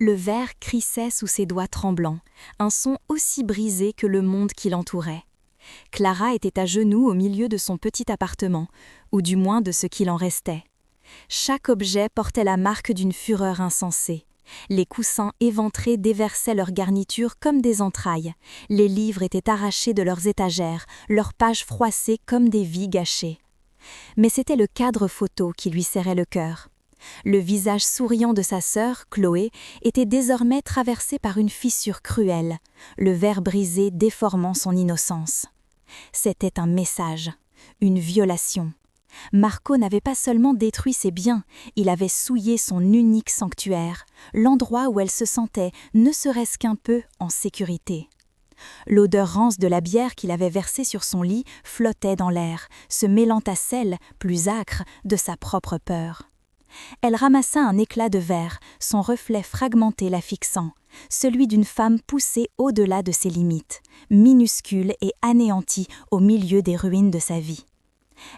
Le verre crissait sous ses doigts tremblants, un son aussi brisé que le monde qui l'entourait. Clara était à genoux au milieu de son petit appartement, ou du moins de ce qu'il en restait. Chaque objet portait la marque d'une fureur insensée. Les coussins éventrés déversaient leurs garnitures comme des entrailles. Les livres étaient arrachés de leurs étagères, leurs pages froissées comme des vies gâchées. Mais c'était le cadre photo qui lui serrait le cœur. Le visage souriant de sa sœur, Chloé, était désormais traversé par une fissure cruelle, le verre brisé déformant son innocence. C'était un message, une violation. Marco n'avait pas seulement détruit ses biens, il avait souillé son unique sanctuaire, l'endroit où elle se sentait, ne serait-ce qu'un peu, en sécurité. L'odeur rance de la bière qu'il avait versée sur son lit flottait dans l'air, se mêlant à celle, plus âcre, de sa propre peur. Elle ramassa un éclat de verre, son reflet fragmenté la fixant, celui d'une femme poussée au-delà de ses limites, minuscule et anéantie au milieu des ruines de sa vie.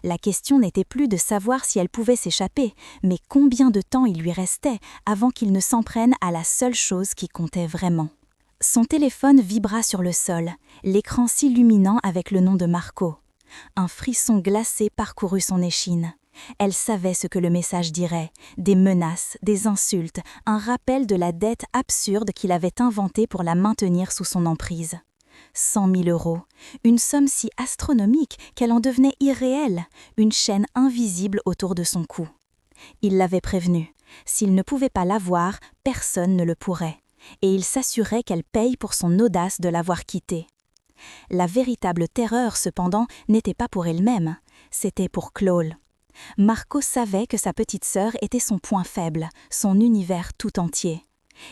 La question n'était plus de savoir si elle pouvait s'échapper, mais combien de temps il lui restait avant qu'il ne s'en prenne à la seule chose qui comptait vraiment. Son téléphone vibra sur le sol, l'écran s'illuminant avec le nom de Marco. Un frisson glacé parcourut son échine. Elle savait ce que le message dirait, des menaces, des insultes, un rappel de la dette absurde qu'il avait inventée pour la maintenir sous son emprise. 100 000 €, une somme si astronomique qu'elle en devenait irréelle, une chaîne invisible autour de son cou. Il l'avait prévenue, s'il ne pouvait pas l'avoir, personne ne le pourrait, et il s'assurait qu'elle paye pour son audace de l'avoir quittée. La véritable terreur, cependant, n'était pas pour elle-même, c'était pour Chloé. Marco savait que sa petite sœur était son point faible, son univers tout entier.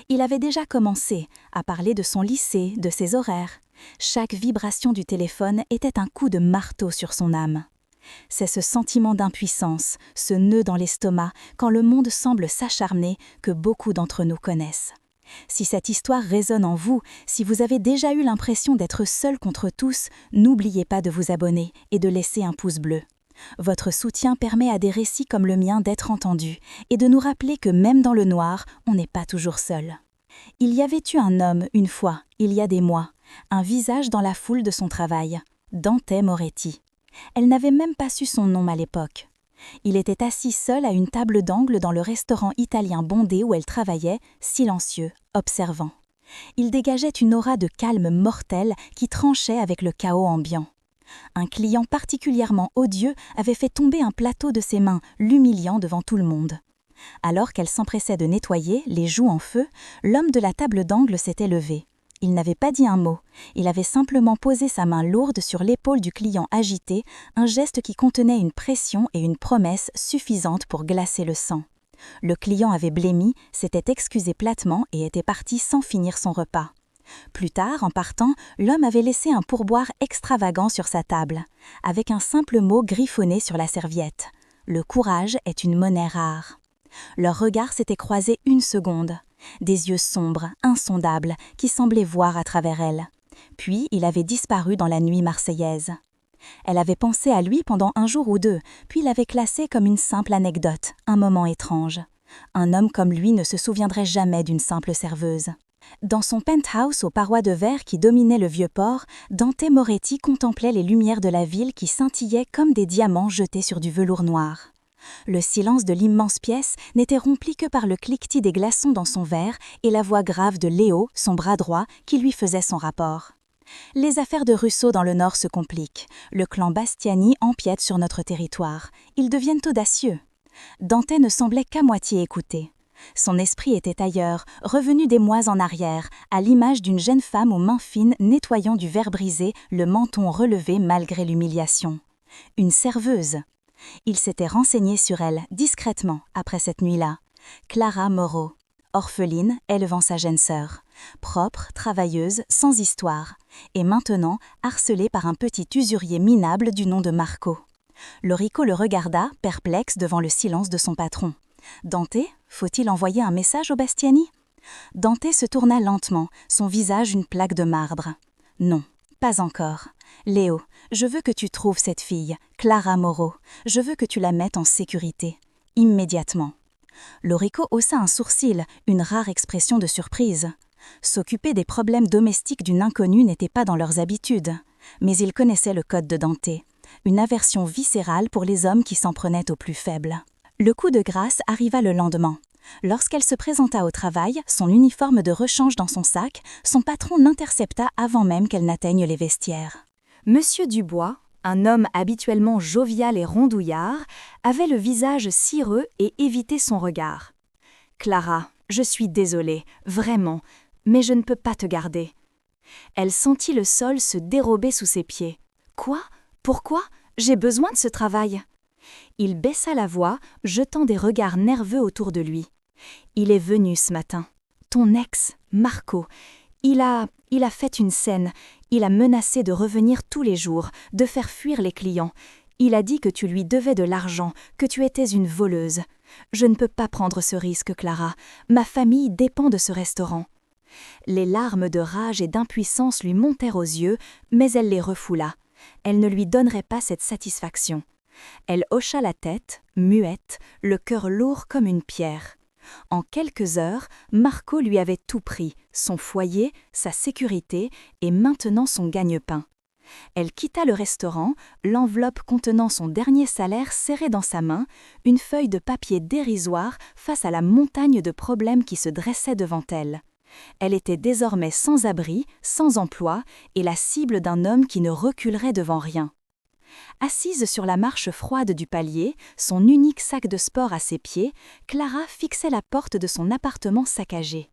Il avait déjà commencé à parler de son lycée, de ses horaires. Chaque vibration du téléphone était un coup de marteau sur son âme. C'est ce sentiment d'impuissance, ce nœud dans l'estomac, quand le monde semble s'acharner, que beaucoup d'entre nous connaissent. Si cette histoire résonne en vous, si vous avez déjà eu l'impression d'être seul contre tous, n'oubliez pas de vous abonner et de laisser un pouce bleu. Votre soutien permet à des récits comme le mien d'être entendus et de nous rappeler que même dans le noir, on n'est pas toujours seul. Il y avait eu un homme, une fois, il y a des mois, un visage dans la foule de son travail, Dante Moretti. Elle n'avait même pas su son nom à l'époque. Il était assis seul à une table d'angle dans le restaurant italien bondé où elle travaillait, silencieux, observant. Il dégageait une aura de calme mortel qui tranchait avec le chaos ambiant. Un client particulièrement odieux avait fait tomber un plateau de ses mains, l'humiliant devant tout le monde. Alors qu'elle s'empressait de nettoyer, les joues en feu, l'homme de la table d'angle s'était levé. Il n'avait pas dit un mot, il avait simplement posé sa main lourde sur l'épaule du client agité, un geste qui contenait une pression et une promesse suffisantes pour glacer le sang. Le client avait blêmi, s'était excusé platement et était parti sans finir son repas. Plus tard, en partant, l'homme avait laissé un pourboire extravagant sur sa table, avec un simple mot griffonné sur la serviette. « Le courage est une monnaie rare ». Leurs regards s'étaient croisés une seconde, des yeux sombres, insondables, qui semblaient voir à travers elle. Puis il avait disparu dans la nuit marseillaise. Elle avait pensé à lui pendant un jour ou deux, puis l'avait classé comme une simple anecdote, un moment étrange. Un homme comme lui ne se souviendrait jamais d'une simple serveuse. Dans son penthouse aux parois de verre qui dominait le vieux port, Dante Moretti contemplait les lumières de la ville qui scintillaient comme des diamants jetés sur du velours noir. Le silence de l'immense pièce n'était rempli que par le cliquetis des glaçons dans son verre et la voix grave de Léo, son bras droit, qui lui faisait son rapport. Les affaires de Russo dans le Nord se compliquent. Le clan Bastiani empiète sur notre territoire. Ils deviennent audacieux. Dante ne semblait qu'à moitié écouter. Son esprit était ailleurs, revenu des mois en arrière, à l'image d'une jeune femme aux mains fines nettoyant du verre brisé, le menton relevé malgré l'humiliation. Une serveuse. Il s'était renseigné sur elle, discrètement, après cette nuit-là. Clara Moreau, orpheline, élevant sa jeune sœur. Propre, travailleuse, sans histoire. Et maintenant, harcelée par un petit usurier minable du nom de Marco. Lorico le regarda, perplexe devant le silence de son patron. Dante, faut-il envoyer un message au Bastiani? Dante se tourna lentement, son visage une plaque de marbre. Non, pas encore. Léo, je veux que tu trouves cette fille, Clara Moreau. Je veux que tu la mettes en sécurité. Immédiatement. Lorico haussa un sourcil, une rare expression de surprise. S'occuper des problèmes domestiques d'une inconnue n'était pas dans leurs habitudes. Mais il connaissait le code de Dante, une aversion viscérale pour les hommes qui s'en prenaient aux plus faibles. Le coup de grâce arriva le lendemain. Lorsqu'elle se présenta au travail, son uniforme de rechange dans son sac, son patron l'intercepta avant même qu'elle n'atteigne les vestiaires. Monsieur Dubois, un homme habituellement jovial et rondouillard, avait le visage cireux et évitait son regard. « Clara, je suis désolée, vraiment, mais je ne peux pas te garder. » Elle sentit le sol se dérober sous ses pieds. « Quoi? Pourquoi? J'ai besoin de ce travail. » Il baissa la voix, jetant des regards nerveux autour de lui. « Il est venu ce matin. Ton ex, Marco. Il a fait une scène. Il a menacé de revenir tous les jours, de faire fuir les clients. Il a dit que tu lui devais de l'argent, que tu étais une voleuse. Je ne peux pas prendre ce risque, Clara. Ma famille dépend de ce restaurant. » Les larmes de rage et d'impuissance lui montèrent aux yeux, mais elle les refoula. Elle ne lui donnerait pas cette satisfaction. Elle hocha la tête, muette, le cœur lourd comme une pierre. En quelques heures, Marco lui avait tout pris, son foyer, sa sécurité et maintenant son gagne-pain. Elle quitta le restaurant, l'enveloppe contenant son dernier salaire serrée dans sa main, une feuille de papier dérisoire face à la montagne de problèmes qui se dressait devant elle. Elle était désormais sans abri, sans emploi et la cible d'un homme qui ne reculerait devant rien. Assise sur la marche froide du palier, son unique sac de sport à ses pieds, Clara fixait la porte de son appartement saccagé.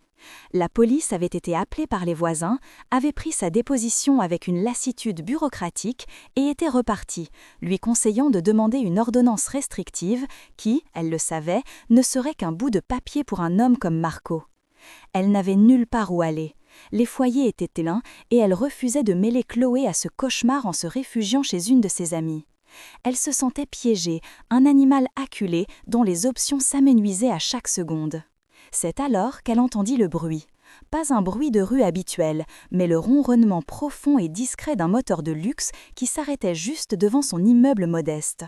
La police avait été appelée par les voisins, avait pris sa déposition avec une lassitude bureaucratique et était repartie, lui conseillant de demander une ordonnance restrictive qui, elle le savait, ne serait qu'un bout de papier pour un homme comme Marco. Elle n'avait nulle part où aller. Les foyers étaient pleins et elle refusait de mêler Chloé à ce cauchemar en se réfugiant chez une de ses amies. Elle se sentait piégée, un animal acculé dont les options s'amenuisaient à chaque seconde. C'est alors qu'elle entendit le bruit. Pas un bruit de rue habituel, mais le ronronnement profond et discret d'un moteur de luxe qui s'arrêtait juste devant son immeuble modeste.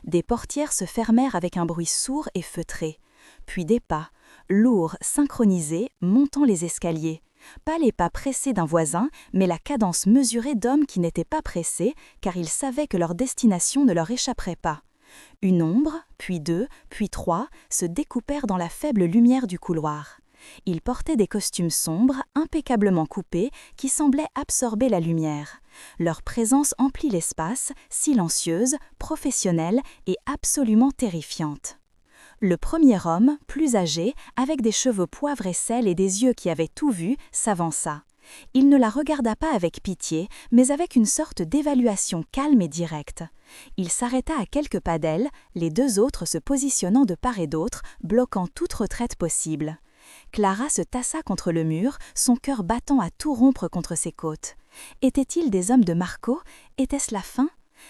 Des portières se fermèrent avec un bruit sourd et feutré. Puis des pas, lourds, synchronisés, montant les escaliers. Pas les pas pressés d'un voisin, mais la cadence mesurée d'hommes qui n'étaient pas pressés, car ils savaient que leur destination ne leur échapperait pas. Une ombre, puis deux, puis trois, se découpèrent dans la faible lumière du couloir. Ils portaient des costumes sombres, impeccablement coupés, qui semblaient absorber la lumière. Leur présence emplit l'espace, silencieuse, professionnelle et absolument terrifiante. Le premier homme, plus âgé, avec des cheveux poivre et sel et des yeux qui avaient tout vu, s'avança. Il ne la regarda pas avec pitié, mais avec une sorte d'évaluation calme et directe. Il s'arrêta à quelques pas d'elle, les deux autres se positionnant de part et d'autre, bloquant toute retraite possible. Clara se tassa contre le mur, son cœur battant à tout rompre contre ses côtes. Étaient-ils des hommes de Marco? Était-ce la fin?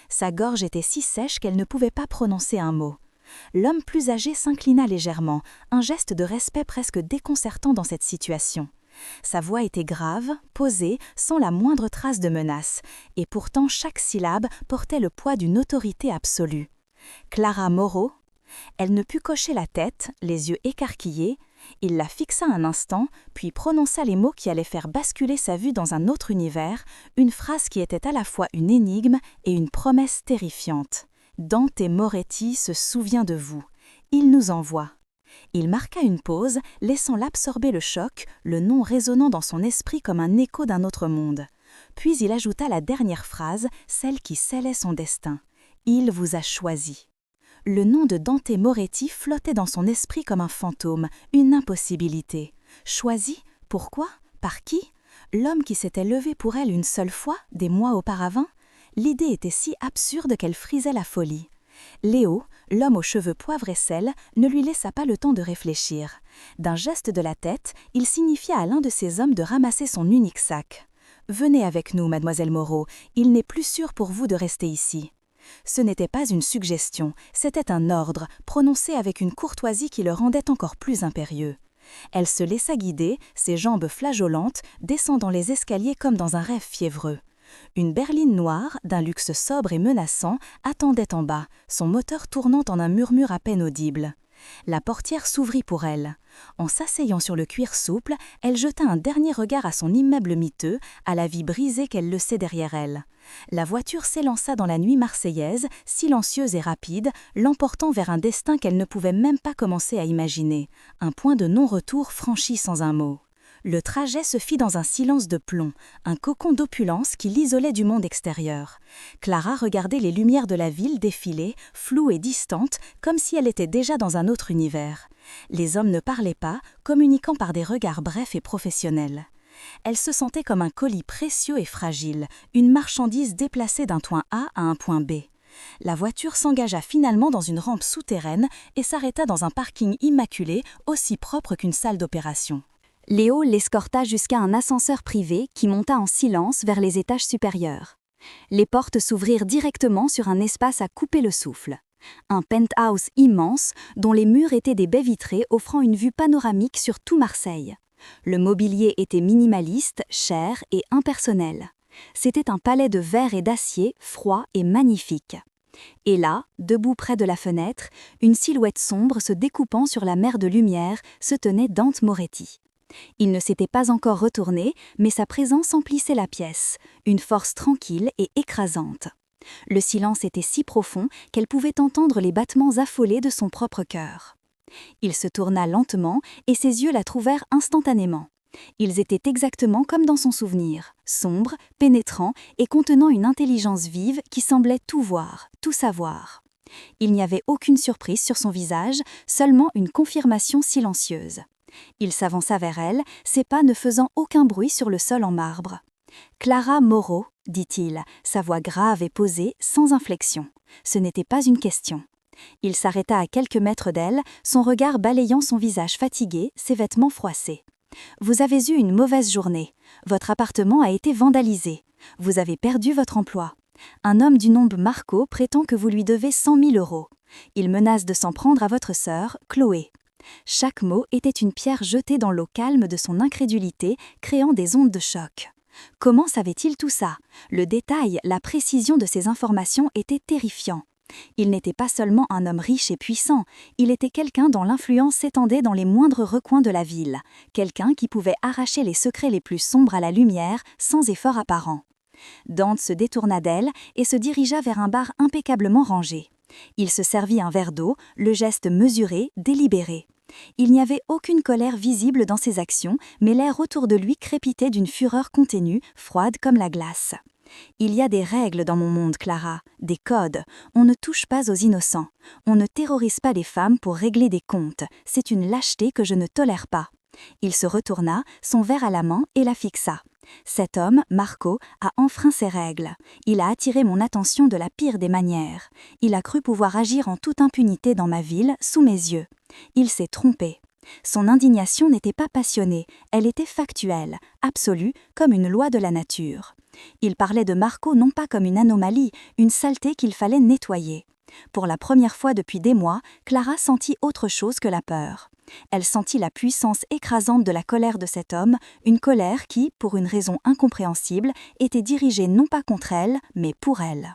Sa gorge était si sèche qu'elle ne pouvait pas prononcer un mot. L'homme plus âgé s'inclina légèrement, un geste de respect presque déconcertant dans cette situation. Sa voix était grave, posée, sans la moindre trace de menace, et pourtant chaque syllabe portait le poids d'une autorité absolue. « Clara Moreau ?» Elle ne put cocher la tête, les yeux écarquillés. Il la fixa un instant, puis prononça les mots qui allaient faire basculer sa vue dans un autre univers, une phrase qui était à la fois une énigme et une promesse terrifiante. « Dante Moretti se souvient de vous. Il nous envoie. » Il marqua une pause, laissant l'absorber le choc, le nom résonnant dans son esprit comme un écho d'un autre monde. Puis il ajouta la dernière phrase, celle qui scellait son destin. « Il vous a choisi. » Le nom de Dante Moretti flottait dans son esprit comme un fantôme, une impossibilité. Choisi? Pourquoi? Par qui? L'homme qui s'était levé pour elle une seule fois, des mois auparavant? L'idée était si absurde qu'elle frisait la folie. Léo, l'homme aux cheveux poivre et sel, ne lui laissa pas le temps de réfléchir. D'un geste de la tête, il signifia à l'un de ses hommes de ramasser son unique sac. « Venez avec nous, mademoiselle Moreau, il n'est plus sûr pour vous de rester ici. » Ce n'était pas une suggestion, c'était un ordre, prononcé avec une courtoisie qui le rendait encore plus impérieux. Elle se laissa guider, ses jambes flageolantes, descendant les escaliers comme dans un rêve fiévreux. Une berline noire, d'un luxe sobre et menaçant, attendait en bas, son moteur tournant en un murmure à peine audible. La portière s'ouvrit pour elle. En s'asseyant sur le cuir souple, elle jeta un dernier regard à son immeuble miteux, à la vie brisée qu'elle laissait derrière elle. La voiture s'élança dans la nuit marseillaise, silencieuse et rapide, l'emportant vers un destin qu'elle ne pouvait même pas commencer à imaginer, un point de non-retour franchi sans un mot. Le trajet se fit dans un silence de plomb, un cocon d'opulence qui l'isolait du monde extérieur. Clara regardait les lumières de la ville défiler, floues et distantes, comme si elle était déjà dans un autre univers. Les hommes ne parlaient pas, communiquant par des regards brefs et professionnels. Elle se sentait comme un colis précieux et fragile, une marchandise déplacée d'un point A à un point B. La voiture s'engagea finalement dans une rampe souterraine et s'arrêta dans un parking immaculé, aussi propre qu'une salle d'opération. Léo l'escorta jusqu'à un ascenseur privé qui monta en silence vers les étages supérieurs. Les portes s'ouvrirent directement sur un espace à couper le souffle. Un penthouse immense dont les murs étaient des baies vitrées offrant une vue panoramique sur tout Marseille. Le mobilier était minimaliste, cher et impersonnel. C'était un palais de verre et d'acier, froid et magnifique. Et là, debout près de la fenêtre, une silhouette sombre se découpant sur la mer de lumière se tenait Dante Moretti. Il ne s'était pas encore retourné, mais sa présence emplissait la pièce, une force tranquille et écrasante. Le silence était si profond qu'elle pouvait entendre les battements affolés de son propre cœur. Il se tourna lentement et ses yeux la trouvèrent instantanément. Ils étaient exactement comme dans son souvenir, sombres, pénétrants et contenant une intelligence vive qui semblait tout voir, tout savoir. Il n'y avait aucune surprise sur son visage, seulement une confirmation silencieuse. Il s'avança vers elle, ses pas ne faisant aucun bruit sur le sol en marbre. « Clara Moreau », dit-il, sa voix grave et posée, sans inflexion. Ce n'était pas une question. Il s'arrêta à quelques mètres d'elle, son regard balayant son visage fatigué, ses vêtements froissés. « Vous avez eu une mauvaise journée. Votre appartement a été vandalisé. Vous avez perdu votre emploi. Un homme du nom de Marco prétend que vous lui devez 100 000 €. Il menace de s'en prendre à votre sœur, Chloé. » Chaque mot était une pierre jetée dans l'eau calme de son incrédulité, créant des ondes de choc. Comment savait-il tout ça? Le détail, la précision de ces informations étaient terrifiants. Il n'était pas seulement un homme riche et puissant, il était quelqu'un dont l'influence s'étendait dans les moindres recoins de la ville, quelqu'un qui pouvait arracher les secrets les plus sombres à la lumière sans effort apparent. Dante se détourna d'elle et se dirigea vers un bar impeccablement rangé. Il se servit un verre d'eau, le geste mesuré, délibéré. Il n'y avait aucune colère visible dans ses actions, mais l'air autour de lui crépitait d'une fureur contenue, froide comme la glace. « Il y a des règles dans mon monde, Clara, des codes. On ne touche pas aux innocents. On ne terrorise pas les femmes pour régler des comptes. C'est une lâcheté que je ne tolère pas. » Il se retourna, son verre à la main, et la fixa. Cet homme, Marco, a enfreint ses règles. Il a attiré mon attention de la pire des manières. Il a cru pouvoir agir en toute impunité dans ma ville, sous mes yeux. Il s'est trompé. Son indignation n'était pas passionnée, elle était factuelle, absolue, comme une loi de la nature. Il parlait de Marco non pas comme une anomalie, une saleté qu'il fallait nettoyer. Pour la première fois depuis des mois, Clara sentit autre chose que la peur. Elle sentit la puissance écrasante de la colère de cet homme, une colère qui, pour une raison incompréhensible, était dirigée non pas contre elle, mais pour elle.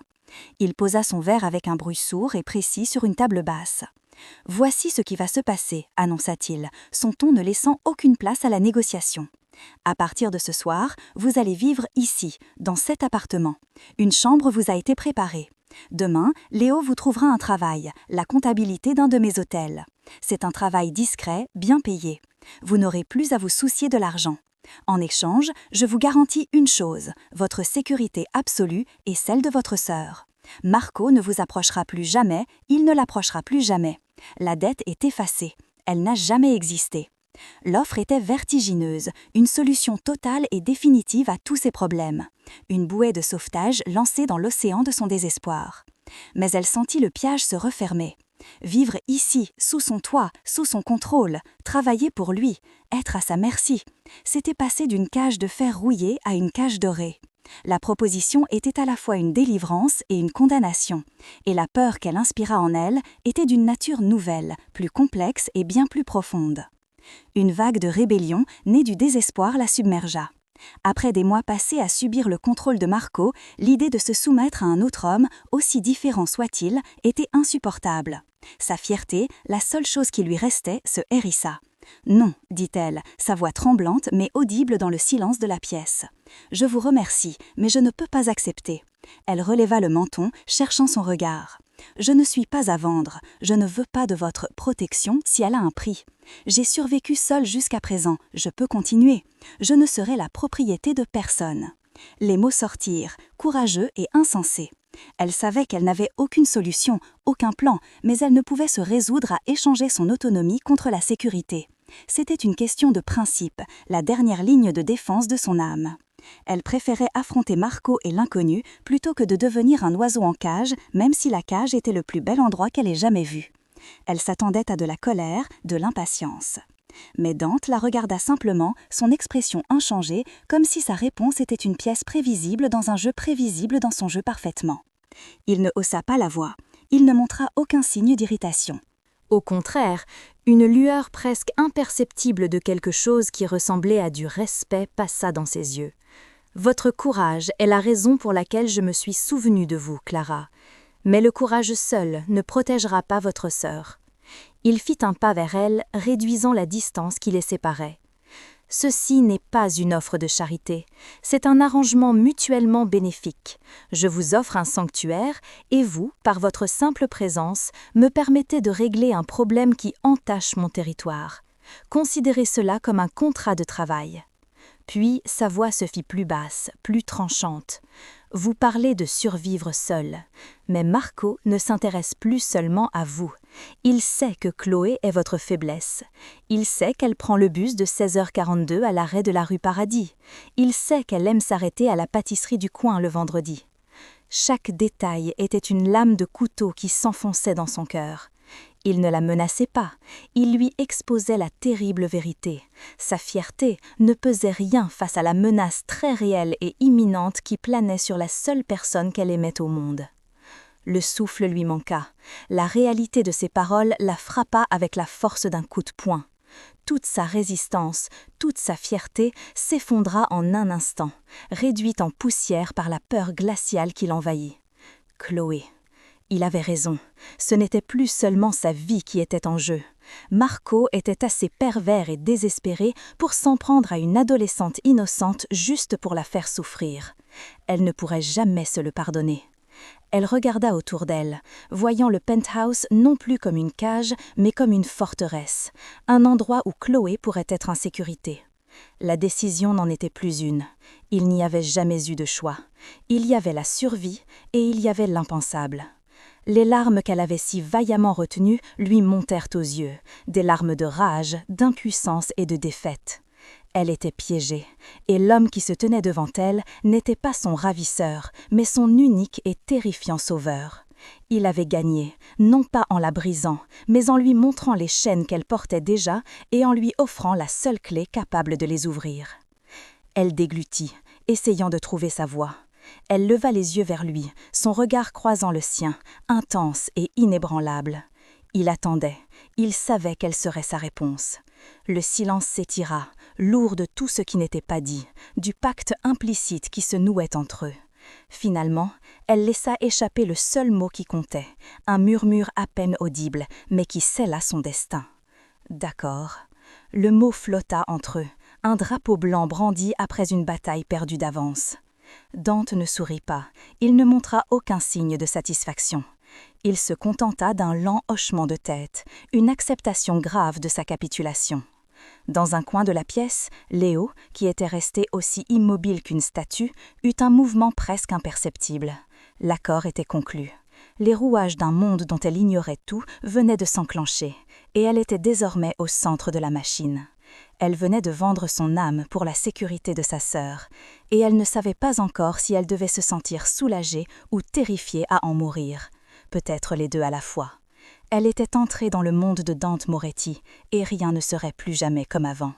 Il posa son verre avec un bruit sourd et précis sur une table basse. « Voici ce qui va se passer », annonça-t-il, son ton ne laissant aucune place à la négociation. « À partir de ce soir, vous allez vivre ici, dans cet appartement. Une chambre vous a été préparée. Demain, Léo vous trouvera un travail, la comptabilité d'un de mes hôtels. C'est un travail discret, bien payé. Vous n'aurez plus à vous soucier de l'argent. En échange, je vous garantis une chose, votre sécurité absolue et celle de votre sœur. Marco ne vous approchera plus jamais, il ne l'approchera plus jamais. La dette est effacée, elle n'a jamais existé. » L'offre était vertigineuse, une solution totale et définitive à tous ses problèmes. Une bouée de sauvetage lancée dans l'océan de son désespoir. Mais elle sentit le piège se refermer. Vivre ici, sous son toit, sous son contrôle, travailler pour lui, être à sa merci, c'était passer d'une cage de fer rouillé à une cage dorée. La proposition était à la fois une délivrance et une condamnation, et la peur qu'elle inspira en elle était d'une nature nouvelle, plus complexe et bien plus profonde. Une vague de rébellion, née du désespoir, la submergea. Après des mois passés à subir le contrôle de Marco, l'idée de se soumettre à un autre homme, aussi différent soit-il, était insupportable. Sa fierté, la seule chose qui lui restait, se hérissa. « Non, dit-elle, sa voix tremblante mais audible dans le silence de la pièce. « Je vous remercie, mais je ne peux pas accepter. » Elle releva le menton, cherchant son regard. « Je ne suis pas à vendre, je ne veux pas de votre protection si elle a un prix. J'ai survécu seule jusqu'à présent, je peux continuer. Je ne serai la propriété de personne. » Les mots sortirent, courageux et insensés. Elle savait qu'elle n'avait aucune solution, aucun plan, mais elle ne pouvait se résoudre à échanger son autonomie contre la sécurité. C'était une question de principe, la dernière ligne de défense de son âme. Elle préférait affronter Marco et l'inconnu plutôt que de devenir un oiseau en cage, même si la cage était le plus bel endroit qu'elle ait jamais vu. Elle s'attendait à de la colère, de l'impatience. Mais Dante la regarda simplement, son expression inchangée, comme si sa réponse était une pièce prévisible dans un jeu prévisible dans son jeu parfaitement. Il ne haussa pas la voix, il ne montra aucun signe d'irritation. Au contraire, une lueur presque imperceptible de quelque chose qui ressemblait à du respect passa dans ses yeux. « Votre courage est la raison pour laquelle je me suis souvenu de vous, Clara. Mais le courage seul ne protégera pas votre sœur. » Il fit un pas vers elle, réduisant la distance qui les séparait. « Ceci n'est pas une offre de charité, c'est un arrangement mutuellement bénéfique. Je vous offre un sanctuaire et vous, par votre simple présence, me permettez de régler un problème qui entache mon territoire. Considérez cela comme un contrat de travail. » Puis sa voix se fit plus basse, plus tranchante. « Vous parlez de survivre seul, mais Marco ne s'intéresse plus seulement à vous. Il sait que Chloé est votre faiblesse. Il sait qu'elle prend le bus de 16h42 à l'arrêt de la rue Paradis. Il sait qu'elle aime s'arrêter à la pâtisserie du coin le vendredi. » Chaque détail était une lame de couteau qui s'enfonçait dans son cœur. Il ne la menaçait pas, il lui exposait la terrible vérité. Sa fierté ne pesait rien face à la menace très réelle et imminente qui planait sur la seule personne qu'elle aimait au monde. Le souffle lui manqua. La réalité de ses paroles la frappa avec la force d'un coup de poing. Toute sa résistance, toute sa fierté s'effondra en un instant, réduite en poussière par la peur glaciale qui l'envahit. Chloé. Il avait raison, ce n'était plus seulement sa vie qui était en jeu. Marco était assez pervers et désespéré pour s'en prendre à une adolescente innocente juste pour la faire souffrir. Elle ne pourrait jamais se le pardonner. Elle regarda autour d'elle, voyant le penthouse non plus comme une cage, mais comme une forteresse, un endroit où Chloé pourrait être en sécurité. La décision n'en était plus une. Il n'y avait jamais eu de choix. Il y avait la survie et il y avait l'impensable. Les larmes qu'elle avait si vaillamment retenues lui montèrent aux yeux, des larmes de rage, d'impuissance et de défaite. Elle était piégée, et l'homme qui se tenait devant elle n'était pas son ravisseur, mais son unique et terrifiant sauveur. Il avait gagné, non pas en la brisant, mais en lui montrant les chaînes qu'elle portait déjà et en lui offrant la seule clé capable de les ouvrir. Elle déglutit, essayant de trouver sa voie. Elle leva les yeux vers lui, son regard croisant le sien, intense et inébranlable. Il attendait, il savait quelle serait sa réponse. Le silence s'étira, lourd de tout ce qui n'était pas dit, du pacte implicite qui se nouait entre eux. Finalement, elle laissa échapper le seul mot qui comptait, un murmure à peine audible, mais qui scella son destin. « D'accord. » Le mot flotta entre eux, un drapeau blanc brandi après une bataille perdue d'avance. Dante ne sourit pas, il ne montra aucun signe de satisfaction. Il se contenta d'un lent hochement de tête, une acceptation grave de sa capitulation. Dans un coin de la pièce, Léo, qui était resté aussi immobile qu'une statue, eut un mouvement presque imperceptible. L'accord était conclu. Les rouages d'un monde dont elle ignorait tout venaient de s'enclencher, et elle était désormais au centre de la machine. Elle venait de vendre son âme pour la sécurité de sa sœur, et elle ne savait pas encore si elle devait se sentir soulagée ou terrifiée à en mourir. Peut-être les deux à la fois. Elle était entrée dans le monde de Dante Moretti, et rien ne serait plus jamais comme avant.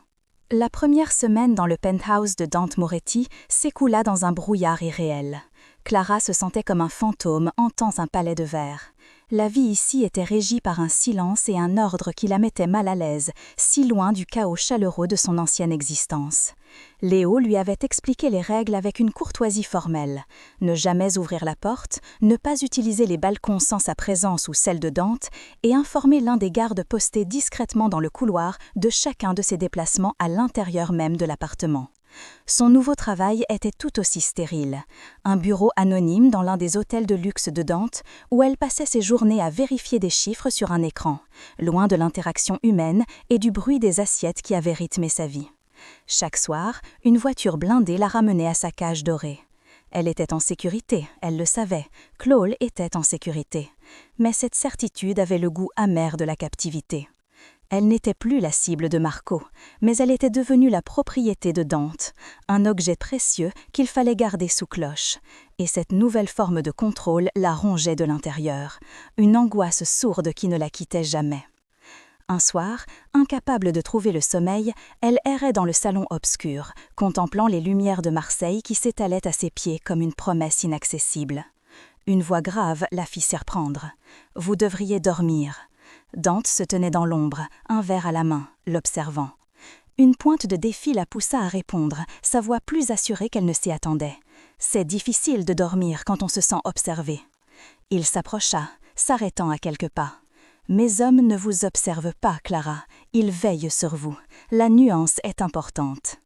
La première semaine dans le penthouse de Dante Moretti s'écoula dans un brouillard irréel. Clara se sentait comme un fantôme hantant un palais de verre. La vie ici était régie par un silence et un ordre qui la mettaient mal à l'aise, si loin du chaos chaleureux de son ancienne existence. Léo lui avait expliqué les règles avec une courtoisie formelle. Ne jamais ouvrir la porte, ne pas utiliser les balcons sans sa présence ou celle de Dante, et informer l'un des gardes postés discrètement dans le couloir de chacun de ses déplacements à l'intérieur même de l'appartement. Son nouveau travail était tout aussi stérile. Un bureau anonyme dans l'un des hôtels de luxe de Dante, où elle passait ses journées à vérifier des chiffres sur un écran, loin de l'interaction humaine et du bruit des assiettes qui avaient rythmé sa vie. Chaque soir, une voiture blindée la ramenait à sa cage dorée. Elle était en sécurité, elle le savait, Chloé était en sécurité. Mais cette certitude avait le goût amer de la captivité. Elle n'était plus la cible de Marco, mais elle était devenue la propriété de Dante, un objet précieux qu'il fallait garder sous cloche. Et cette nouvelle forme de contrôle la rongeait de l'intérieur, une angoisse sourde qui ne la quittait jamais. Un soir, incapable de trouver le sommeil, elle errait dans le salon obscur, contemplant les lumières de Marseille qui s'étalaient à ses pieds comme une promesse inaccessible. Une voix grave la fit s'y reprendre. « Vous devriez dormir ». Dante se tenait dans l'ombre, un verre à la main, l'observant. Une pointe de défi la poussa à répondre, sa voix plus assurée qu'elle ne s'y attendait. « C'est difficile de dormir quand on se sent observé. » Il s'approcha, s'arrêtant à quelques pas. « Mes hommes ne vous observent pas, Clara. Ils veillent sur vous. La nuance est importante. »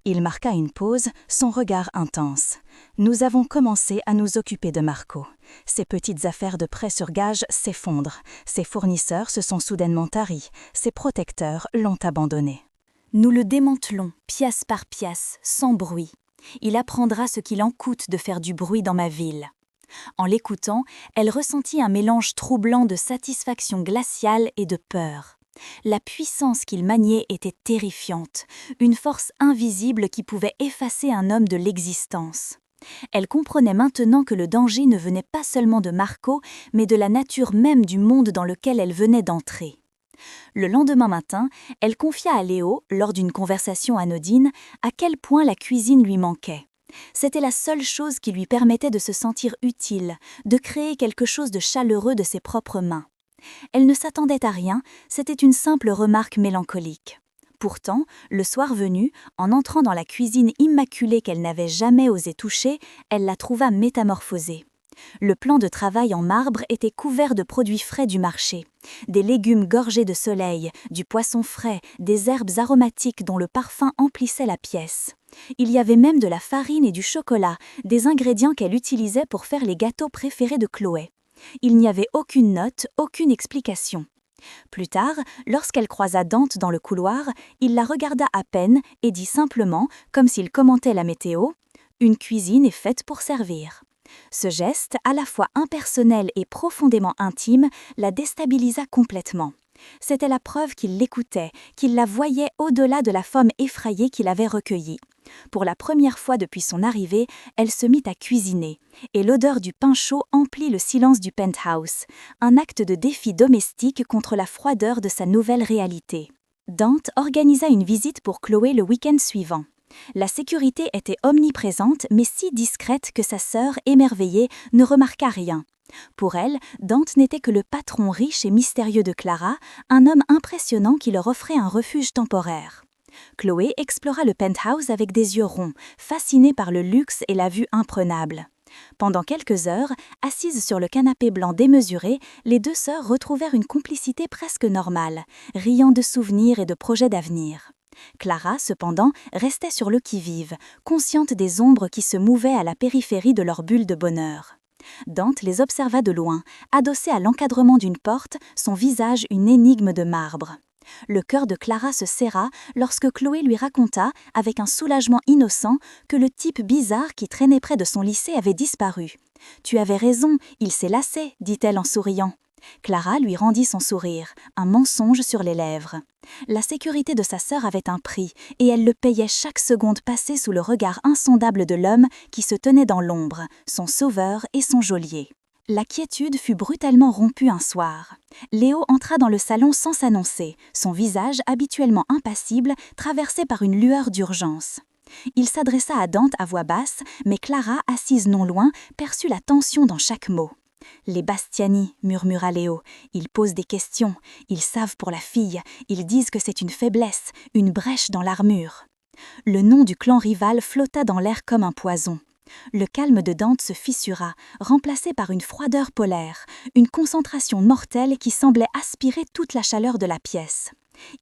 Il marqua une pause, son regard intense. « Nous avons commencé à nous occuper de Marco. Ses petites affaires de prêt sur gage s'effondrent. Ses fournisseurs se sont soudainement taris. Ses protecteurs l'ont abandonné. Nous le démantelons, pièce par pièce, sans bruit. Il apprendra ce qu'il en coûte de faire du bruit dans ma ville. » En l'écoutant, elle ressentit un mélange troublant de satisfaction glaciale et de peur. La puissance qu'il maniait était terrifiante, une force invisible qui pouvait effacer un homme de l'existence. Elle comprenait maintenant que le danger ne venait pas seulement de Marco, mais de la nature même du monde dans lequel elle venait d'entrer. Le lendemain matin, elle confia à Léo, lors d'une conversation anodine, à quel point la cuisine lui manquait. C'était la seule chose qui lui permettait de se sentir utile, de créer quelque chose de chaleureux de ses propres mains. Elle ne s'attendait à rien, c'était une simple remarque mélancolique. Pourtant, le soir venu, en entrant dans la cuisine immaculée qu'elle n'avait jamais osé toucher, elle la trouva métamorphosée. Le plan de travail en marbre était couvert de produits frais du marché. Des légumes gorgés de soleil, du poisson frais, des herbes aromatiques dont le parfum emplissait la pièce. Il y avait même de la farine et du chocolat, des ingrédients qu'elle utilisait pour faire les gâteaux préférés de Chloé. Il n'y avait aucune note, aucune explication. Plus tard, lorsqu'elle croisa Dante dans le couloir, il la regarda à peine et dit simplement, comme s'il commentait la météo, « Une cuisine est faite pour servir ». Ce geste, à la fois impersonnel et profondément intime, la déstabilisa complètement. C'était la preuve qu'il l'écoutait, qu'il la voyait au-delà de la forme effrayée qu'il avait recueillie. Pour la première fois depuis son arrivée, elle se mit à cuisiner, et l'odeur du pain chaud emplit le silence du penthouse, un acte de défi domestique contre la froideur de sa nouvelle réalité. Dante organisa une visite pour Chloé le week-end suivant. La sécurité était omniprésente, mais si discrète que sa sœur, émerveillée, ne remarqua rien. Pour elle, Dante n'était que le patron riche et mystérieux de Clara, un homme impressionnant qui leur offrait un refuge temporaire. Chloé explora le penthouse avec des yeux ronds, fascinée par le luxe et la vue imprenable. Pendant quelques heures, assises sur le canapé blanc démesuré, les deux sœurs retrouvèrent une complicité presque normale, riant de souvenirs et de projets d'avenir. Clara, cependant, restait sur le qui-vive, consciente des ombres qui se mouvaient à la périphérie de leur bulle de bonheur. Dante les observa de loin, adossé à l'encadrement d'une porte, son visage une énigme de marbre. Le cœur de Clara se serra lorsque Chloé lui raconta, avec un soulagement innocent, que le type bizarre qui traînait près de son lycée avait disparu. « Tu avais raison, il s'est lassé », dit-elle en souriant. Clara lui rendit son sourire, un mensonge sur les lèvres. La sécurité de sa sœur avait un prix, et elle le payait chaque seconde passée sous le regard insondable de l'homme qui se tenait dans l'ombre, son sauveur et son geôlier. La quiétude fut brutalement rompue un soir. Léo entra dans le salon sans s'annoncer, son visage habituellement impassible traversé par une lueur d'urgence. Il s'adressa à Dante à voix basse, mais Clara, assise non loin, perçut la tension dans chaque mot. « Les Bastiani, murmura Léo, ils posent des questions, ils savent pour la fille, ils disent que c'est une faiblesse, une brèche dans l'armure. » Le nom du clan rival flotta dans l'air comme un poison. Le calme de Dante se fissura, remplacé par une froideur polaire, une concentration mortelle qui semblait aspirer toute la chaleur de la pièce.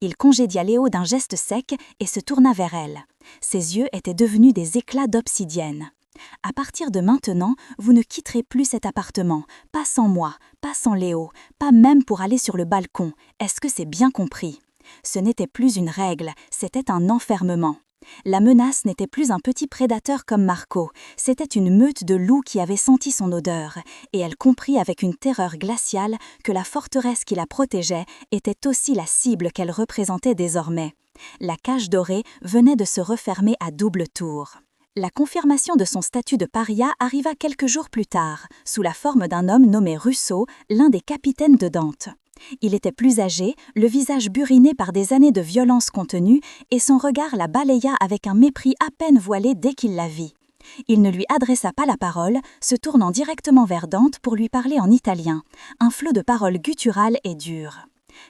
Il congédia Léo d'un geste sec et se tourna vers elle. Ses yeux étaient devenus des éclats d'obsidienne. « À partir de maintenant, vous ne quitterez plus cet appartement, pas sans moi, pas sans Léo, pas même pour aller sur le balcon. Est-ce que c'est bien compris ?» Ce n'était plus une règle, c'était un enfermement. La menace n'était plus un petit prédateur comme Marco, c'était une meute de loups qui avait senti son odeur, et elle comprit avec une terreur glaciale que la forteresse qui la protégeait était aussi la cible qu'elle représentait désormais. La cage dorée venait de se refermer à double tour. La confirmation de son statut de paria arriva quelques jours plus tard, sous la forme d'un homme nommé Russo, l'un des capitaines de Dante. Il était plus âgé, le visage buriné par des années de violence contenue, et son regard la balaya avec un mépris à peine voilé dès qu'il la vit. Il ne lui adressa pas la parole, se tournant directement vers Dante pour lui parler en italien, un flot de paroles gutturales et dures.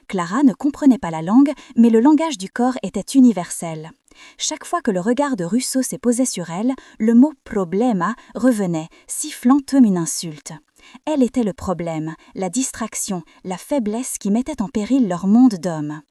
Clara ne comprenait pas la langue, mais le langage du corps était universel. Chaque fois que le regard de Russo s'est posé sur elle, le mot « problema » revenait, sifflant comme une insulte. Elle était le problème, la distraction, la faiblesse qui mettaient en péril leur monde d'hommes.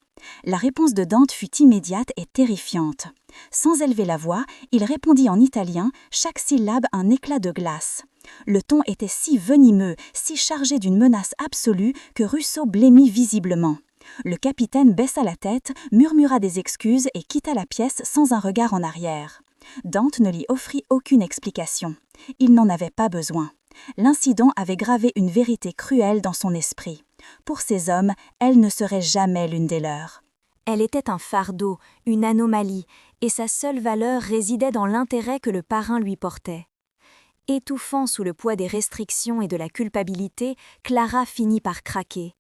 La réponse de Dante fut immédiate et terrifiante. Sans élever la voix, il répondit en italien, chaque syllabe un éclat de glace. Le ton était si venimeux, si chargé d'une menace absolue que Russo blêmit visiblement. Le capitaine baissa la tête, murmura des excuses et quitta la pièce sans un regard en arrière. Dante ne lui offrit aucune explication. Il n'en avait pas besoin. L'incident avait gravé une vérité cruelle dans son esprit. Pour ces hommes, elle ne serait jamais l'une des leurs. Elle était un fardeau, une anomalie, et sa seule valeur résidait dans l'intérêt que le parrain lui portait. Étouffant sous le poids des restrictions et de la culpabilité, Clara finit par craquer.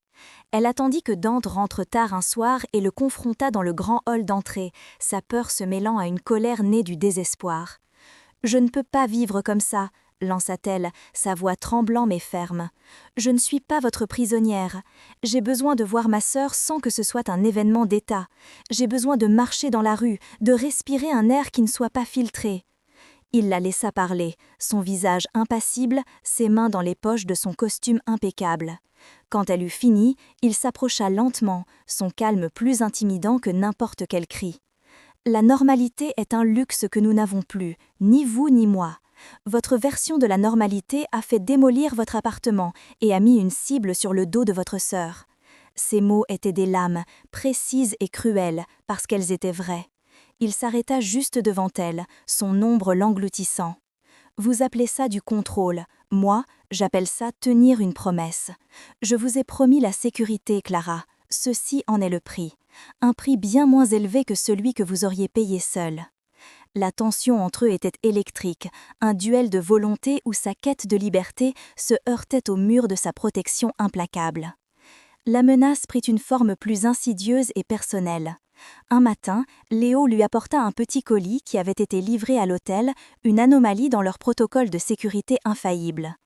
Elle attendit que Dante rentre tard un soir et le confronta dans le grand hall d'entrée, sa peur se mêlant à une colère née du désespoir. « Je ne peux pas vivre comme ça », lança-t-elle, sa voix tremblant mais ferme. « Je ne suis pas votre prisonnière. J'ai besoin de voir ma sœur sans que ce soit un événement d'État. J'ai besoin de marcher dans la rue, de respirer un air qui ne soit pas filtré. » Il la laissa parler, son visage impassible, ses mains dans les poches de son costume impeccable. Quand elle eut fini, il s'approcha lentement, son calme plus intimidant que n'importe quel cri. « La normalité est un luxe que nous n'avons plus, ni vous ni moi. Votre version de la normalité a fait démolir votre appartement et a mis une cible sur le dos de votre sœur. » Ces mots étaient des lames, précises et cruelles, parce qu'elles étaient vraies. Il s'arrêta juste devant elle, son ombre l'engloutissant. « Vous appelez ça du contrôle. Moi, j'appelle ça tenir une promesse. Je vous ai promis la sécurité, Clara. Ceci en est le prix. Un prix bien moins élevé que celui que vous auriez payé seul. » La tension entre eux était électrique, un duel de volonté où sa quête de liberté se heurtait au mur de sa protection implacable. La menace prit une forme plus insidieuse et personnelle. Un matin, Léo lui apporta un petit colis qui avait été livré à l'hôtel, une anomalie dans leur protocole de sécurité infaillible.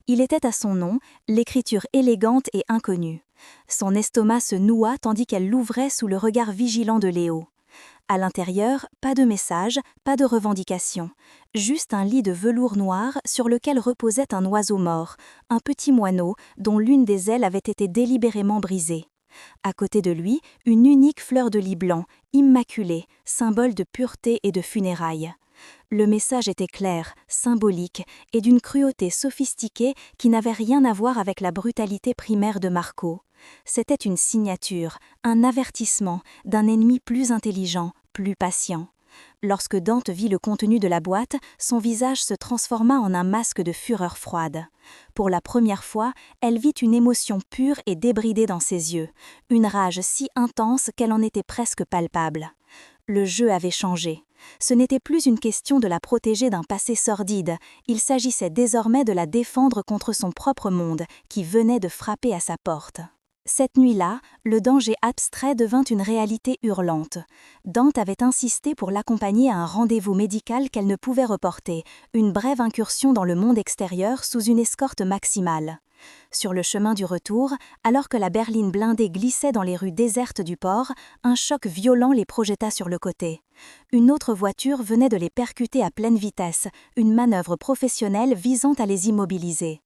Il était à son nom, l'écriture élégante et inconnue. Son estomac se noua tandis qu'elle l'ouvrait sous le regard vigilant de Léo. À l'intérieur, pas de message, pas de revendication. Juste un lit de velours noir sur lequel reposait un oiseau mort, un petit moineau dont l'une des ailes avait été délibérément brisée. À côté de lui, une unique fleur de lis blanc, immaculée, symbole de pureté et de funérailles. Le message était clair, symbolique et d'une cruauté sophistiquée qui n'avait rien à voir avec la brutalité primaire de Marco. C'était une signature, un avertissement d'un ennemi plus intelligent, plus patient. Lorsque Dante vit le contenu de la boîte, son visage se transforma en un masque de fureur froide. Pour la première fois, elle vit une émotion pure et débridée dans ses yeux, une rage si intense qu'elle en était presque palpable. Le jeu avait changé. Ce n'était plus une question de la protéger d'un passé sordide, il s'agissait désormais de la défendre contre son propre monde qui venait de frapper à sa porte. Cette nuit-là, le danger abstrait devint une réalité hurlante. Dante avait insisté pour l'accompagner à un rendez-vous médical qu'elle ne pouvait reporter, une brève incursion dans le monde extérieur sous une escorte maximale. Sur le chemin du retour, alors que la berline blindée glissait dans les rues désertes du port, un choc violent les projeta sur le côté. Une autre voiture venait de les percuter à pleine vitesse, une manœuvre professionnelle visant à les immobiliser.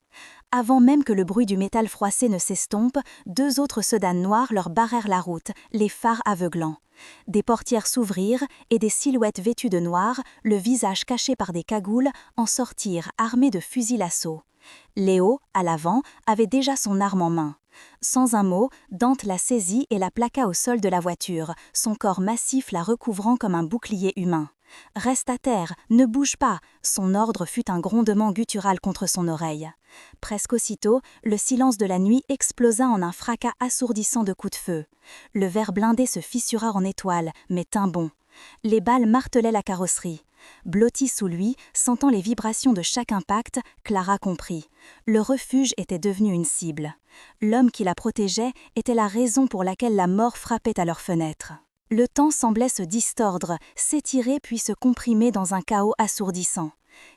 Avant même que le bruit du métal froissé ne s'estompe, 2 autres sedans noirs leur barrèrent la route, les phares aveuglants. Des portières s'ouvrirent et des silhouettes vêtues de noir, le visage caché par des cagoules, en sortirent armés de fusils d'assaut. Léo, à l'avant, avait déjà son arme en main. Sans un mot, Dante la saisit et la plaqua au sol de la voiture, son corps massif la recouvrant comme un bouclier humain. « Reste à terre, ne bouge pas !» Son ordre fut un grondement guttural contre son oreille. Presque aussitôt, le silence de la nuit explosa en un fracas assourdissant de coups de feu. Le verre blindé se fissura en étoiles, mais tint bon. Les balles martelaient la carrosserie. Blottie sous lui, sentant les vibrations de chaque impact, Clara comprit. Le refuge était devenu une cible. L'homme qui la protégeait était la raison pour laquelle la mort frappait à leurs fenêtres. Le temps semblait se distordre, s'étirer puis se comprimer dans un chaos assourdissant.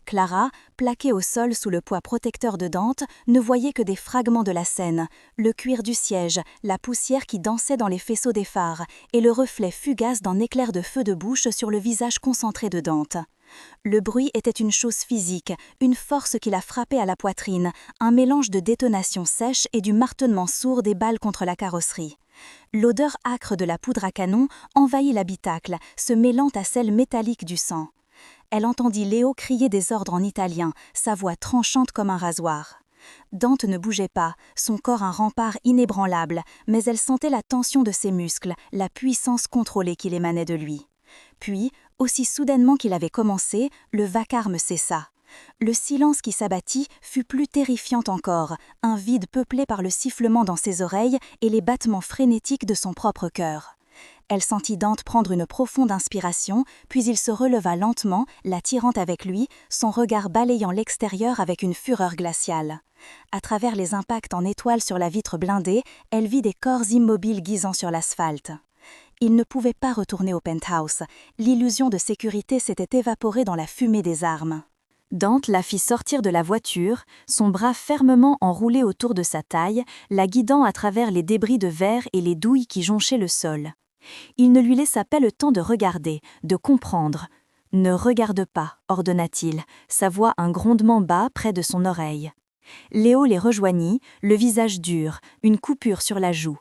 Clara, plaquée au sol sous le poids protecteur de Dante, ne voyait que des fragments de la scène, le cuir du siège, la poussière qui dansait dans les faisceaux des phares et le reflet fugace d'un éclair de feu de bouche sur le visage concentré de Dante. Le bruit était une chose physique, une force qui la frappait à la poitrine, un mélange de détonation sèche et du martèlement sourd des balles contre la carrosserie. L'odeur âcre de la poudre à canon envahit l'habitacle, se mêlant à celle métallique du sang. Elle entendit Léo crier des ordres en italien, sa voix tranchante comme un rasoir. Dante ne bougeait pas, son corps un rempart inébranlable, mais elle sentait la tension de ses muscles, la puissance contrôlée qui émanait de lui. Puis, aussi soudainement qu'il avait commencé, le vacarme cessa. Le silence qui s'abattit fut plus terrifiant encore, un vide peuplé par le sifflement dans ses oreilles et les battements frénétiques de son propre cœur. Elle sentit Dante prendre une profonde inspiration, puis il se releva lentement, la tirant avec lui, son regard balayant l'extérieur avec une fureur glaciale. À travers les impacts en étoiles sur la vitre blindée, elle vit des corps immobiles gisant sur l'asphalte. Il ne pouvait pas retourner au penthouse. L'illusion de sécurité s'était évaporée dans la fumée des armes. Dante la fit sortir de la voiture, son bras fermement enroulé autour de sa taille, la guidant à travers les débris de verre et les douilles qui jonchaient le sol. Il ne lui laissa pas le temps de regarder, de comprendre. « Ne regarde pas », ordonna-t-il, sa voix un grondement bas près de son oreille. Léo les rejoignit, le visage dur, une coupure sur la joue.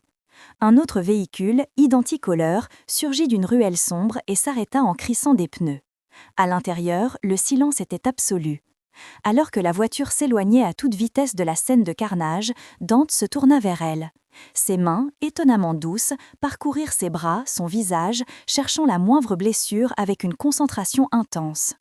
Un autre véhicule, identique au leur, surgit d'une ruelle sombre et s'arrêta en crissant des pneus. À l'intérieur, le silence était absolu. Alors que la voiture s'éloignait à toute vitesse de la scène de carnage, Dante se tourna vers elle. Ses mains, étonnamment douces, parcoururent ses bras, son visage, cherchant la moindre blessure avec une concentration intense.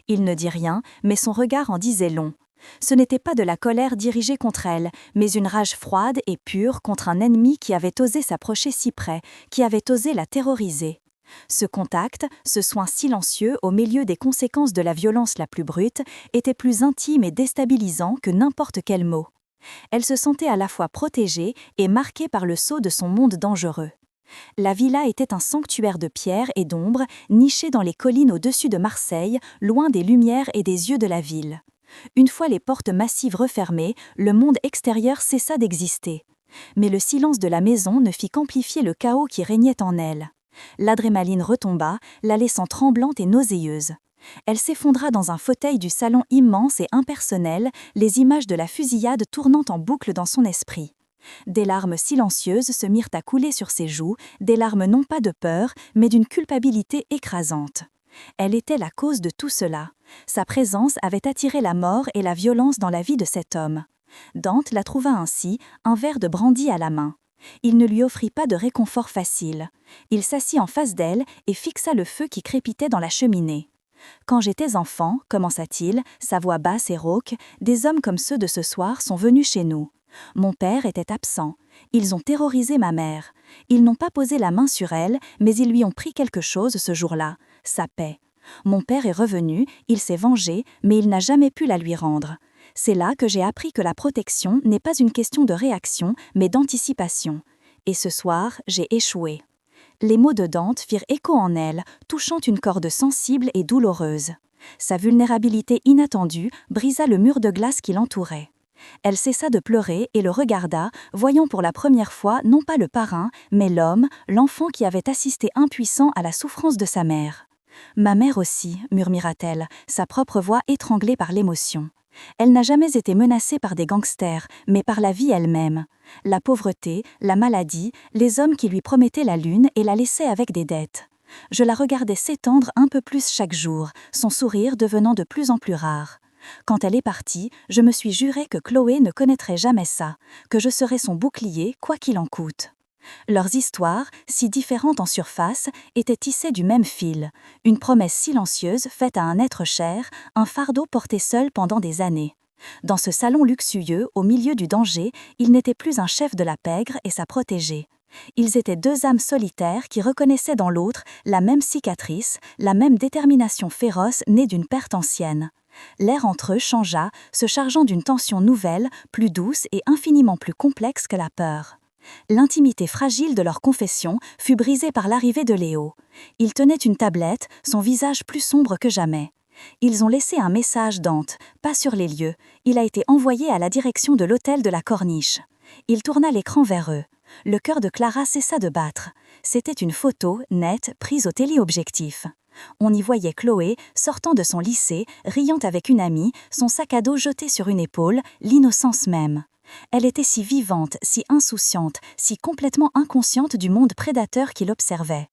Il ne dit rien, mais son regard en disait long. Ce n'était pas de la colère dirigée contre elle, mais une rage froide et pure contre un ennemi qui avait osé s'approcher si près, qui avait osé la terroriser. Ce contact, ce soin silencieux au milieu des conséquences de la violence la plus brute, était plus intime et déstabilisant que n'importe quel mot. Elle se sentait à la fois protégée et marquée par le sceau de son monde dangereux. La villa était un sanctuaire de pierre et d'ombre, niché dans les collines au-dessus de Marseille, loin des lumières et des yeux de la ville. Une fois les portes massives refermées, le monde extérieur cessa d'exister. Mais le silence de la maison ne fit qu'amplifier le chaos qui régnait en elle. L'adrénaline retomba, la laissant tremblante et nauséeuse. Elle s'effondra dans un fauteuil du salon immense et impersonnel, les images de la fusillade tournant en boucle dans son esprit. Des larmes silencieuses se mirent à couler sur ses joues, des larmes non pas de peur, mais d'une culpabilité écrasante. Elle était la cause de tout cela. Sa présence avait attiré la mort et la violence dans la vie de cet homme. Dante la trouva ainsi, un verre de brandy à la main. Il ne lui offrit pas de réconfort facile. Il s'assit en face d'elle et fixa le feu qui crépitait dans la cheminée. « Quand j'étais enfant, commença-t-il, sa voix basse et rauque, des hommes comme ceux de ce soir sont venus chez nous. Mon père était absent. Ils ont terrorisé ma mère. Ils n'ont pas posé la main sur elle, mais ils lui ont pris quelque chose ce jour-là, sa paix. Mon père est revenu, il s'est vengé, mais il n'a jamais pu la lui rendre. C'est là que j'ai appris que la protection n'est pas une question de réaction, mais d'anticipation. Et ce soir, j'ai échoué. Les mots de Dante firent écho en elle, touchant une corde sensible et douloureuse. Sa vulnérabilité inattendue brisa le mur de glace qui l'entourait. Elle cessa de pleurer et le regarda, voyant pour la première fois non pas le parrain, mais l'homme, l'enfant qui avait assisté impuissant à la souffrance de sa mère. « Ma mère aussi », murmura-t-elle, sa propre voix étranglée par l'émotion. Elle n'a jamais été menacée par des gangsters, mais par la vie elle-même. La pauvreté, la maladie, les hommes qui lui promettaient la lune et la laissaient avec des dettes. Je la regardais s'étendre un peu plus chaque jour, son sourire devenant de plus en plus rare. Quand elle est partie, je me suis juré que Chloé ne connaîtrait jamais ça, que je serais son bouclier, quoi qu'il en coûte. Leurs histoires, si différentes en surface, étaient tissées du même fil, une promesse silencieuse faite à un être cher, un fardeau porté seul pendant des années. Dans ce salon luxueux, au milieu du danger, il n'était plus un chef de la pègre et sa protégée. Ils étaient deux âmes solitaires qui reconnaissaient dans l'autre la même cicatrice, la même détermination féroce née d'une perte ancienne. L'air entre eux changea, se chargeant d'une tension nouvelle, plus douce et infiniment plus complexe que la peur. L'intimité fragile de leur confession fut brisée par l'arrivée de Léo. Il tenait une tablette, son visage plus sombre que jamais. Ils ont laissé un message Dante, pas sur les lieux. Il a été envoyé à la direction de l'hôtel de la Corniche. Il tourna l'écran vers eux. Le cœur de Clara cessa de battre. C'était une photo, nette, prise au téléobjectif. On y voyait Chloé, sortant de son lycée, riant avec une amie, son sac à dos jeté sur une épaule, l'innocence même. Elle était si vivante, si insouciante, si complètement inconsciente du monde prédateur qui l'observait.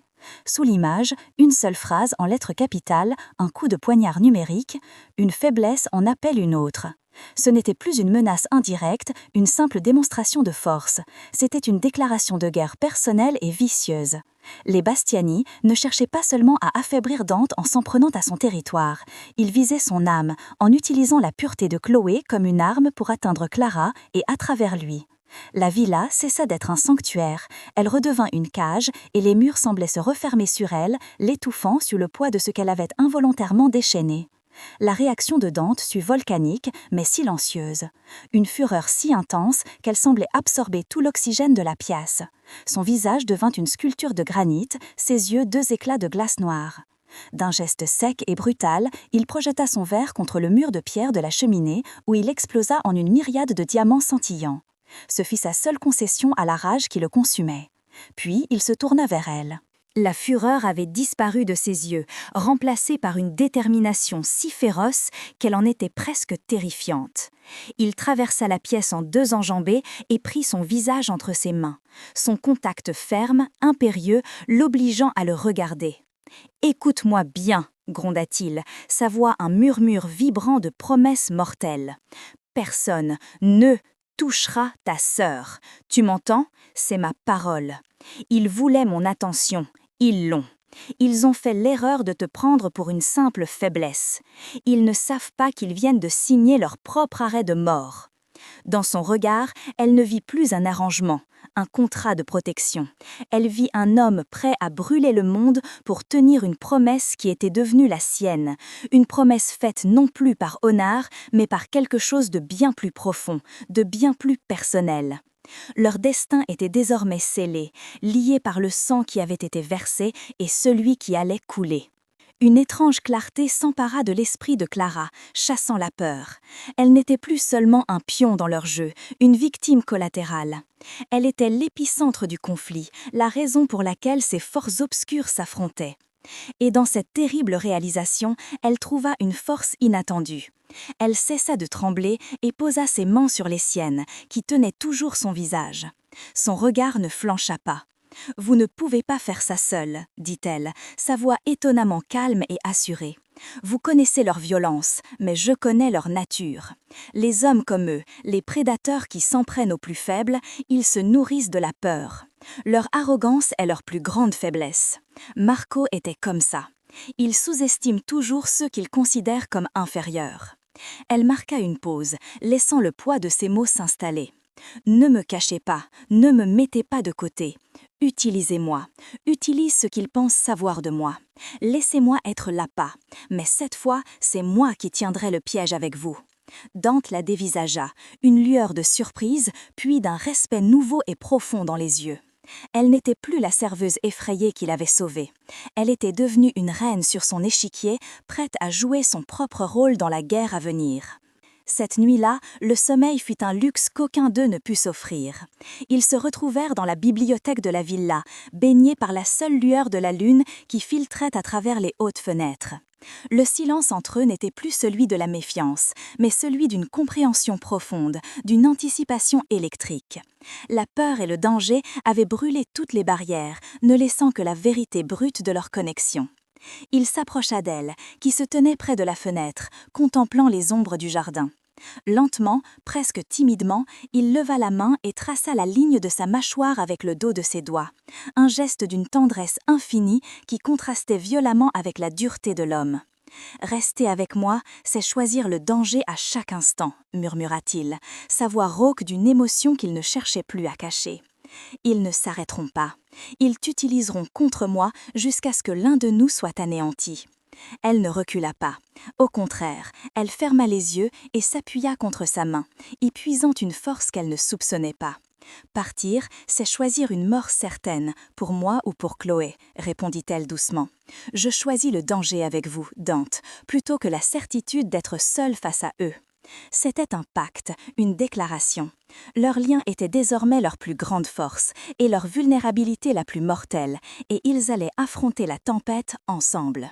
Sous l'image, une seule phrase en lettres capitales, un coup de poignard numérique, une faiblesse en appelle une autre. Ce n'était plus une menace indirecte, une simple démonstration de force. C'était une déclaration de guerre personnelle et vicieuse. Les Bastiani ne cherchaient pas seulement à affaiblir Dante en s'en prenant à son territoire. Ils visaient son âme, en utilisant la pureté de Chloé comme une arme pour atteindre Clara et à travers lui. La villa cessa d'être un sanctuaire, elle redevint une cage et les murs semblaient se refermer sur elle, l'étouffant sous le poids de ce qu'elle avait involontairement déchaîné. La réaction de Dante fut volcanique, mais silencieuse. Une fureur si intense qu'elle semblait absorber tout l'oxygène de la pièce. Son visage devint une sculpture de granit, ses yeux deux éclats de glace noire. D'un geste sec et brutal, il projeta son verre contre le mur de pierre de la cheminée où il explosa en une myriade de diamants scintillants. Ce fut sa seule concession à la rage qui le consumait. Puis il se tourna vers elle. La fureur avait disparu de ses yeux, remplacée par une détermination si féroce qu'elle en était presque terrifiante. Il traversa la pièce en deux enjambées et prit son visage entre ses mains. Son contact ferme, impérieux, l'obligeant à le regarder. « Écoute-moi bien », gronda-t-il, sa voix un murmure vibrant de promesses mortelles. « Personne ne touchera ta sœur. Tu m'entends? C'est ma parole. Ils voulaient mon attention. Ils l'ont. Ils ont fait l'erreur de te prendre pour une simple faiblesse. Ils ne savent pas qu'ils viennent de signer leur propre arrêt de mort. » Dans son regard, elle ne vit plus un arrangement, un contrat de protection. Elle vit un homme prêt à brûler le monde pour tenir une promesse qui était devenue la sienne, une promesse faite non plus par honneur, mais par quelque chose de bien plus profond, de bien plus personnel. Leur destin était désormais scellé, lié par le sang qui avait été versé et celui qui allait couler. Une étrange clarté s'empara de l'esprit de Clara, chassant la peur. Elle n'était plus seulement un pion dans leur jeu, une victime collatérale. Elle était l'épicentre du conflit, la raison pour laquelle ces forces obscures s'affrontaient. Et dans cette terrible réalisation, elle trouva une force inattendue. Elle cessa de trembler et posa ses mains sur les siennes, qui tenaient toujours son visage. Son regard ne flancha pas. « Vous ne pouvez pas faire ça seule, » dit-elle, sa voix étonnamment calme et assurée. « Vous connaissez leur violence, mais je connais leur nature. Les hommes comme eux, les prédateurs qui s'en prennent aux plus faibles, ils se nourrissent de la peur. Leur arrogance est leur plus grande faiblesse. Marco était comme ça. Il sous-estime toujours ceux qu'il considère comme inférieurs. » Elle marqua une pause, laissant le poids de ses mots s'installer. « Ne me cachez pas, ne me mettez pas de côté. Utilisez-moi, utilise ce qu'ils pensent savoir de moi. Laissez-moi être l'appât, mais cette fois, c'est moi qui tiendrai le piège avec vous. » Dante la dévisagea, une lueur de surprise, puis d'un respect nouveau et profond dans les yeux. Elle n'était plus la serveuse effrayée qui l'avait sauvée. Elle était devenue une reine sur son échiquier, prête à jouer son propre rôle dans la guerre à venir. Cette nuit-là, le sommeil fut un luxe qu'aucun d'eux ne put s'offrir. Ils se retrouvèrent dans la bibliothèque de la villa, baignés par la seule lueur de la lune qui filtrait à travers les hautes fenêtres. Le silence entre eux n'était plus celui de la méfiance, mais celui d'une compréhension profonde, d'une anticipation électrique. La peur et le danger avaient brûlé toutes les barrières, ne laissant que la vérité brute de leur connexion. Il s'approcha d'elle, qui se tenait près de la fenêtre, contemplant les ombres du jardin. Lentement, presque timidement, il leva la main et traça la ligne de sa mâchoire avec le dos de ses doigts. Un geste d'une tendresse infinie qui contrastait violemment avec la dureté de l'homme. « Rester avec moi, c'est choisir le danger à chaque instant », murmura-t-il, sa voix rauque d'une émotion qu'il ne cherchait plus à cacher. « Ils ne s'arrêteront pas. Ils t'utiliseront contre moi jusqu'à ce que l'un de nous soit anéanti. » Elle ne recula pas. Au contraire, elle ferma les yeux et s'appuya contre sa main, y puisant une force qu'elle ne soupçonnait pas. « Partir, c'est choisir une mort certaine, pour moi ou pour Chloé, » répondit-elle doucement. « Je choisis le danger avec vous, Dante, plutôt que la certitude d'être seule face à eux. » C'était un pacte, une déclaration. Leur lien était désormais leur plus grande force et leur vulnérabilité la plus mortelle, et ils allaient affronter la tempête ensemble.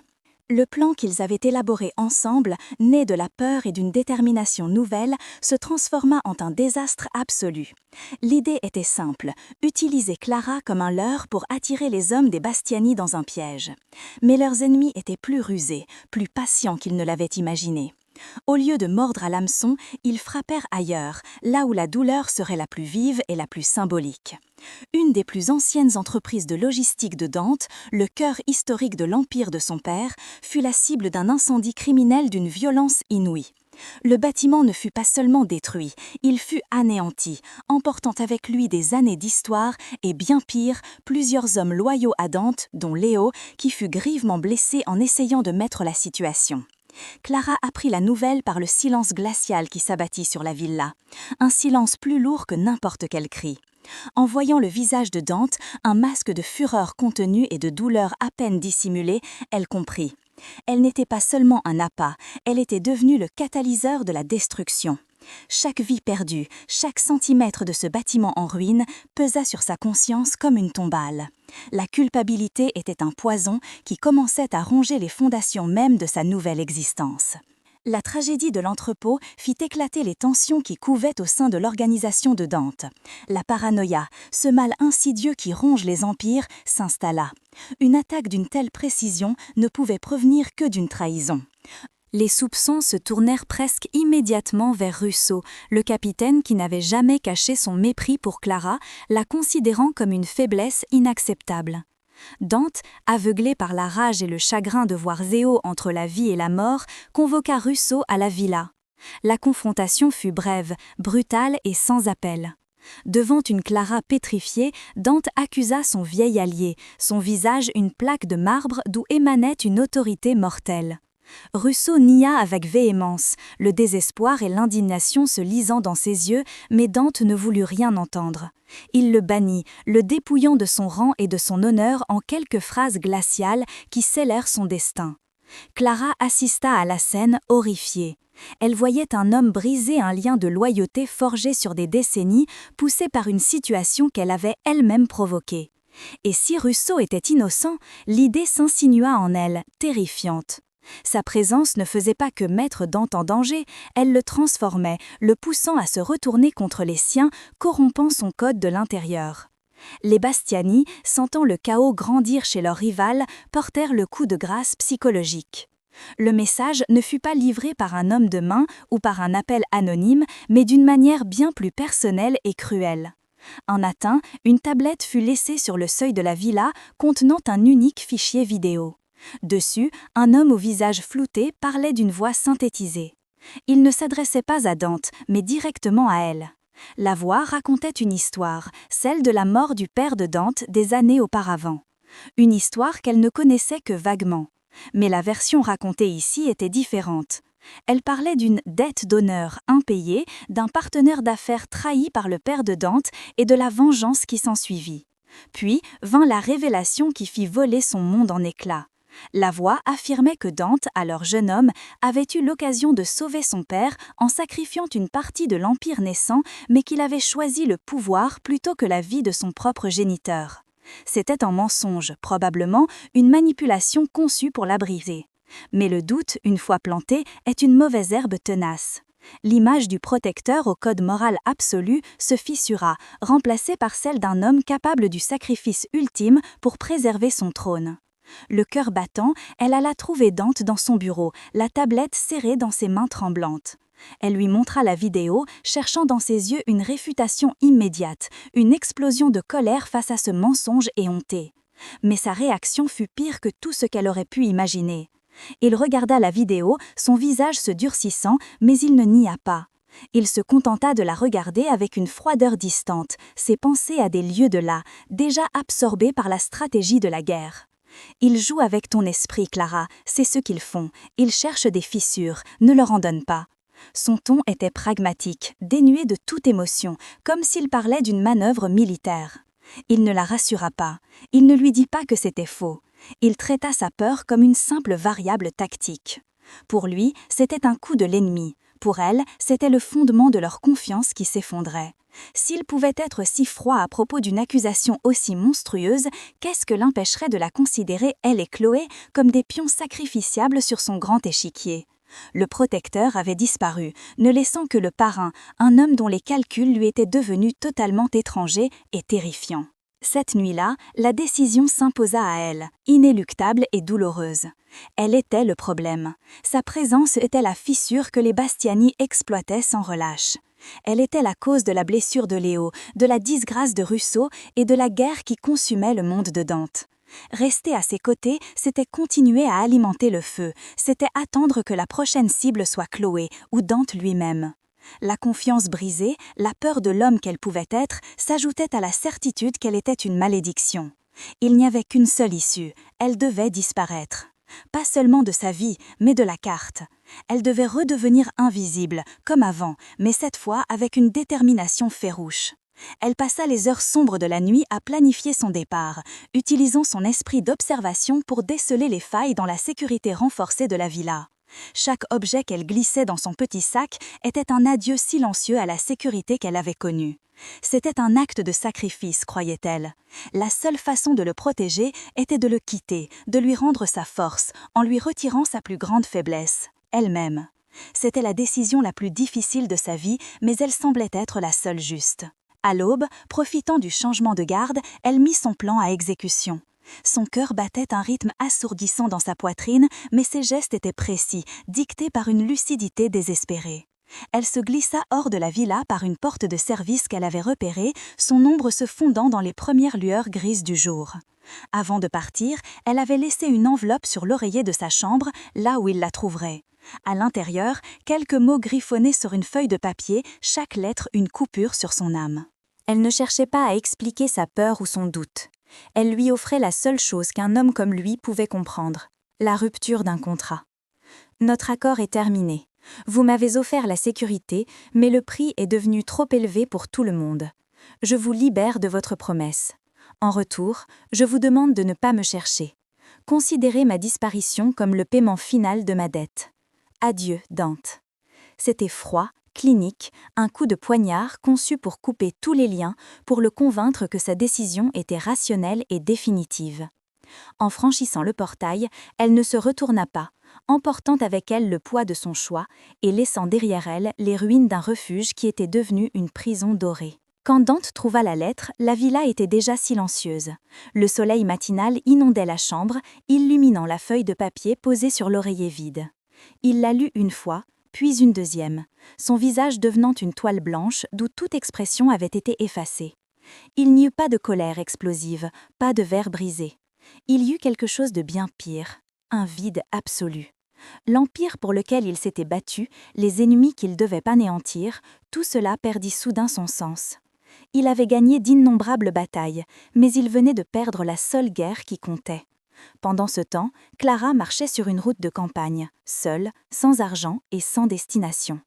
Le plan qu'ils avaient élaboré ensemble, né de la peur et d'une détermination nouvelle, se transforma en un désastre absolu. L'idée était simple, utiliser Clara comme un leurre pour attirer les hommes des Bastiani dans un piège. Mais leurs ennemis étaient plus rusés, plus patients qu'ils ne l'avaient imaginé. Au lieu de mordre à l'hameçon, ils frappèrent ailleurs, là où la douleur serait la plus vive et la plus symbolique. Une des plus anciennes entreprises de logistique de Dante, le cœur historique de l'empire de son père, fut la cible d'un incendie criminel d'une violence inouïe. Le bâtiment ne fut pas seulement détruit, il fut anéanti, emportant avec lui des années d'histoire et bien pire, plusieurs hommes loyaux à Dante, dont Léo, qui fut grièvement blessé en essayant de mettre la situation. Clara apprit la nouvelle par le silence glacial qui s'abattit sur la villa, un silence plus lourd que n'importe quel cri. En voyant le visage de Dante, un masque de fureur contenue et de douleur à peine dissimulée, elle comprit. Elle n'était pas seulement un appât, elle était devenue le catalyseur de la destruction. Chaque vie perdue, chaque centimètre de ce bâtiment en ruine pesa sur sa conscience comme une tombale. La culpabilité était un poison qui commençait à ronger les fondations mêmes de sa nouvelle existence. La tragédie de l'entrepôt fit éclater les tensions qui couvaient au sein de l'organisation de Dante. La paranoïa, ce mal insidieux qui ronge les empires, s'installa. Une attaque d'une telle précision ne pouvait provenir que d'une trahison. Les soupçons se tournèrent presque immédiatement vers Russo, le capitaine qui n'avait jamais caché son mépris pour Clara, la considérant comme une faiblesse inacceptable. Dante, aveuglé par la rage et le chagrin de voir Zéo entre la vie et la mort, convoqua Russo à la villa. La confrontation fut brève, brutale et sans appel. Devant une Clara pétrifiée, Dante accusa son vieil allié, son visage une plaque de marbre d'où émanait une autorité mortelle. Russo nia avec véhémence, le désespoir et l'indignation se lisant dans ses yeux, mais Dante ne voulut rien entendre. Il le bannit, le dépouillant de son rang et de son honneur en quelques phrases glaciales qui scellèrent son destin. Clara assista à la scène horrifiée. Elle voyait un homme briser un lien de loyauté forgé sur des décennies, poussé par une situation qu'elle avait elle-même provoquée. Et si Russo était innocent, l'idée s'insinua en elle, terrifiante. Sa présence ne faisait pas que mettre Dante en danger, elle le transformait, le poussant à se retourner contre les siens, corrompant son code de l'intérieur. Les Bastiani, sentant le chaos grandir chez leur rival, portèrent le coup de grâce psychologique. Le message ne fut pas livré par un homme de main ou par un appel anonyme, mais d'une manière bien plus personnelle et cruelle. Un matin, une tablette fut laissée sur le seuil de la villa contenant un unique fichier vidéo. Dessus, un homme au visage flouté parlait d'une voix synthétisée. Il ne s'adressait pas à Dante, mais directement à elle. La voix racontait une histoire, celle de la mort du père de Dante des années auparavant. Une histoire qu'elle ne connaissait que vaguement. Mais la version racontée ici était différente. Elle parlait d'une dette d'honneur impayée, d'un partenaire d'affaires trahi par le père de Dante et de la vengeance qui s'ensuivit. Puis vint la révélation qui fit voler son monde en éclats. La voix affirmait que Dante, alors jeune homme, avait eu l'occasion de sauver son père en sacrifiant une partie de l'empire naissant, mais qu'il avait choisi le pouvoir plutôt que la vie de son propre géniteur. C'était un mensonge, probablement une manipulation conçue pour la briser. Mais le doute, une fois planté, est une mauvaise herbe tenace. L'image du protecteur au code moral absolu se fissura, remplacée par celle d'un homme capable du sacrifice ultime pour préserver son trône. Le cœur battant, elle alla trouver Dante dans son bureau, la tablette serrée dans ses mains tremblantes. Elle lui montra la vidéo, cherchant dans ses yeux une réfutation immédiate, une explosion de colère face à ce mensonge éhonté. Mais sa réaction fut pire que tout ce qu'elle aurait pu imaginer. Il regarda la vidéo, son visage se durcissant, mais il ne nia pas. Il se contenta de la regarder avec une froideur distante, ses pensées à des lieues de là, déjà absorbées par la stratégie de la guerre. Ils jouent avec ton esprit, Clara, c'est ce qu'ils font. Ils cherchent des fissures, ne leur en donne pas. Son ton était pragmatique, dénué de toute émotion, comme s'il parlait d'une manœuvre militaire. Il ne la rassura pas, il ne lui dit pas que c'était faux. Il traita sa peur comme une simple variable tactique. Pour lui, c'était un coup de l'ennemi. Pour elle, c'était le fondement de leur confiance qui s'effondrait. S'il pouvait être si froid à propos d'une accusation aussi monstrueuse, qu'est-ce que l'empêcherait de la considérer, elle et Chloé, comme des pions sacrificiables sur son grand échiquier? Le protecteur avait disparu, ne laissant que le parrain, un homme dont les calculs lui étaient devenus totalement étrangers et terrifiants. Cette nuit-là, la décision s'imposa à elle, inéluctable et douloureuse. Elle était le problème. Sa présence était la fissure que les Bastiani exploitaient sans relâche. Elle était la cause de la blessure de Léo, de la disgrâce de Rousseau et de la guerre qui consumait le monde de Dante. Rester à ses côtés, c'était continuer à alimenter le feu, c'était attendre que la prochaine cible soit Chloé ou Dante lui-même. La confiance brisée, la peur de l'homme qu'elle pouvait être, s'ajoutait à la certitude qu'elle était une malédiction. Il n'y avait qu'une seule issue, elle devait disparaître. Pas seulement de sa vie, mais de la carte. Elle devait redevenir invisible, comme avant, mais cette fois avec une détermination farouche. Elle passa les heures sombres de la nuit à planifier son départ, utilisant son esprit d'observation pour déceler les failles dans la sécurité renforcée de la villa. Chaque objet qu'elle glissait dans son petit sac était un adieu silencieux à la sécurité qu'elle avait connue. C'était un acte de sacrifice, croyait-elle. La seule façon de le protéger était de le quitter, de lui rendre sa force, en lui retirant sa plus grande faiblesse, elle-même. C'était la décision la plus difficile de sa vie, mais elle semblait être la seule juste. À l'aube, profitant du changement de garde, elle mit son plan à exécution. Son cœur battait un rythme assourdissant dans sa poitrine, mais ses gestes étaient précis, dictés par une lucidité désespérée. Elle se glissa hors de la villa par une porte de service qu'elle avait repérée, son ombre se fondant dans les premières lueurs grises du jour. Avant de partir, elle avait laissé une enveloppe sur l'oreiller de sa chambre, là où il la trouverait. À l'intérieur, quelques mots griffonnés sur une feuille de papier, chaque lettre une coupure sur son âme. Elle ne cherchait pas à expliquer sa peur ou son doute. Elle lui offrait la seule chose qu'un homme comme lui pouvait comprendre, la rupture d'un contrat. Notre accord est terminé. Vous m'avez offert la sécurité, mais le prix est devenu trop élevé pour tout le monde. Je vous libère de votre promesse. En retour, je vous demande de ne pas me chercher. Considérez ma disparition comme le paiement final de ma dette. Adieu, Dante. C'était froid, clinique, un coup de poignard conçu pour couper tous les liens, pour le convaincre que sa décision était rationnelle et définitive. En franchissant le portail, elle ne se retourna pas, emportant avec elle le poids de son choix et laissant derrière elle les ruines d'un refuge qui était devenu une prison dorée. Quand Dante trouva la lettre, la villa était déjà silencieuse. Le soleil matinal inondait la chambre, illuminant la feuille de papier posée sur l'oreiller vide. Il la lut une fois, puis une deuxième, son visage devenant une toile blanche d'où toute expression avait été effacée. Il n'y eut pas de colère explosive, pas de verre brisé. Il y eut quelque chose de bien pire, un vide absolu. L'empire pour lequel il s'était battu, les ennemis qu'il devait anéantir, tout cela perdit soudain son sens. Il avait gagné d'innombrables batailles, mais il venait de perdre la seule guerre qui comptait. Pendant ce temps, Clara marchait sur une route de campagne, seule, sans argent et sans destination.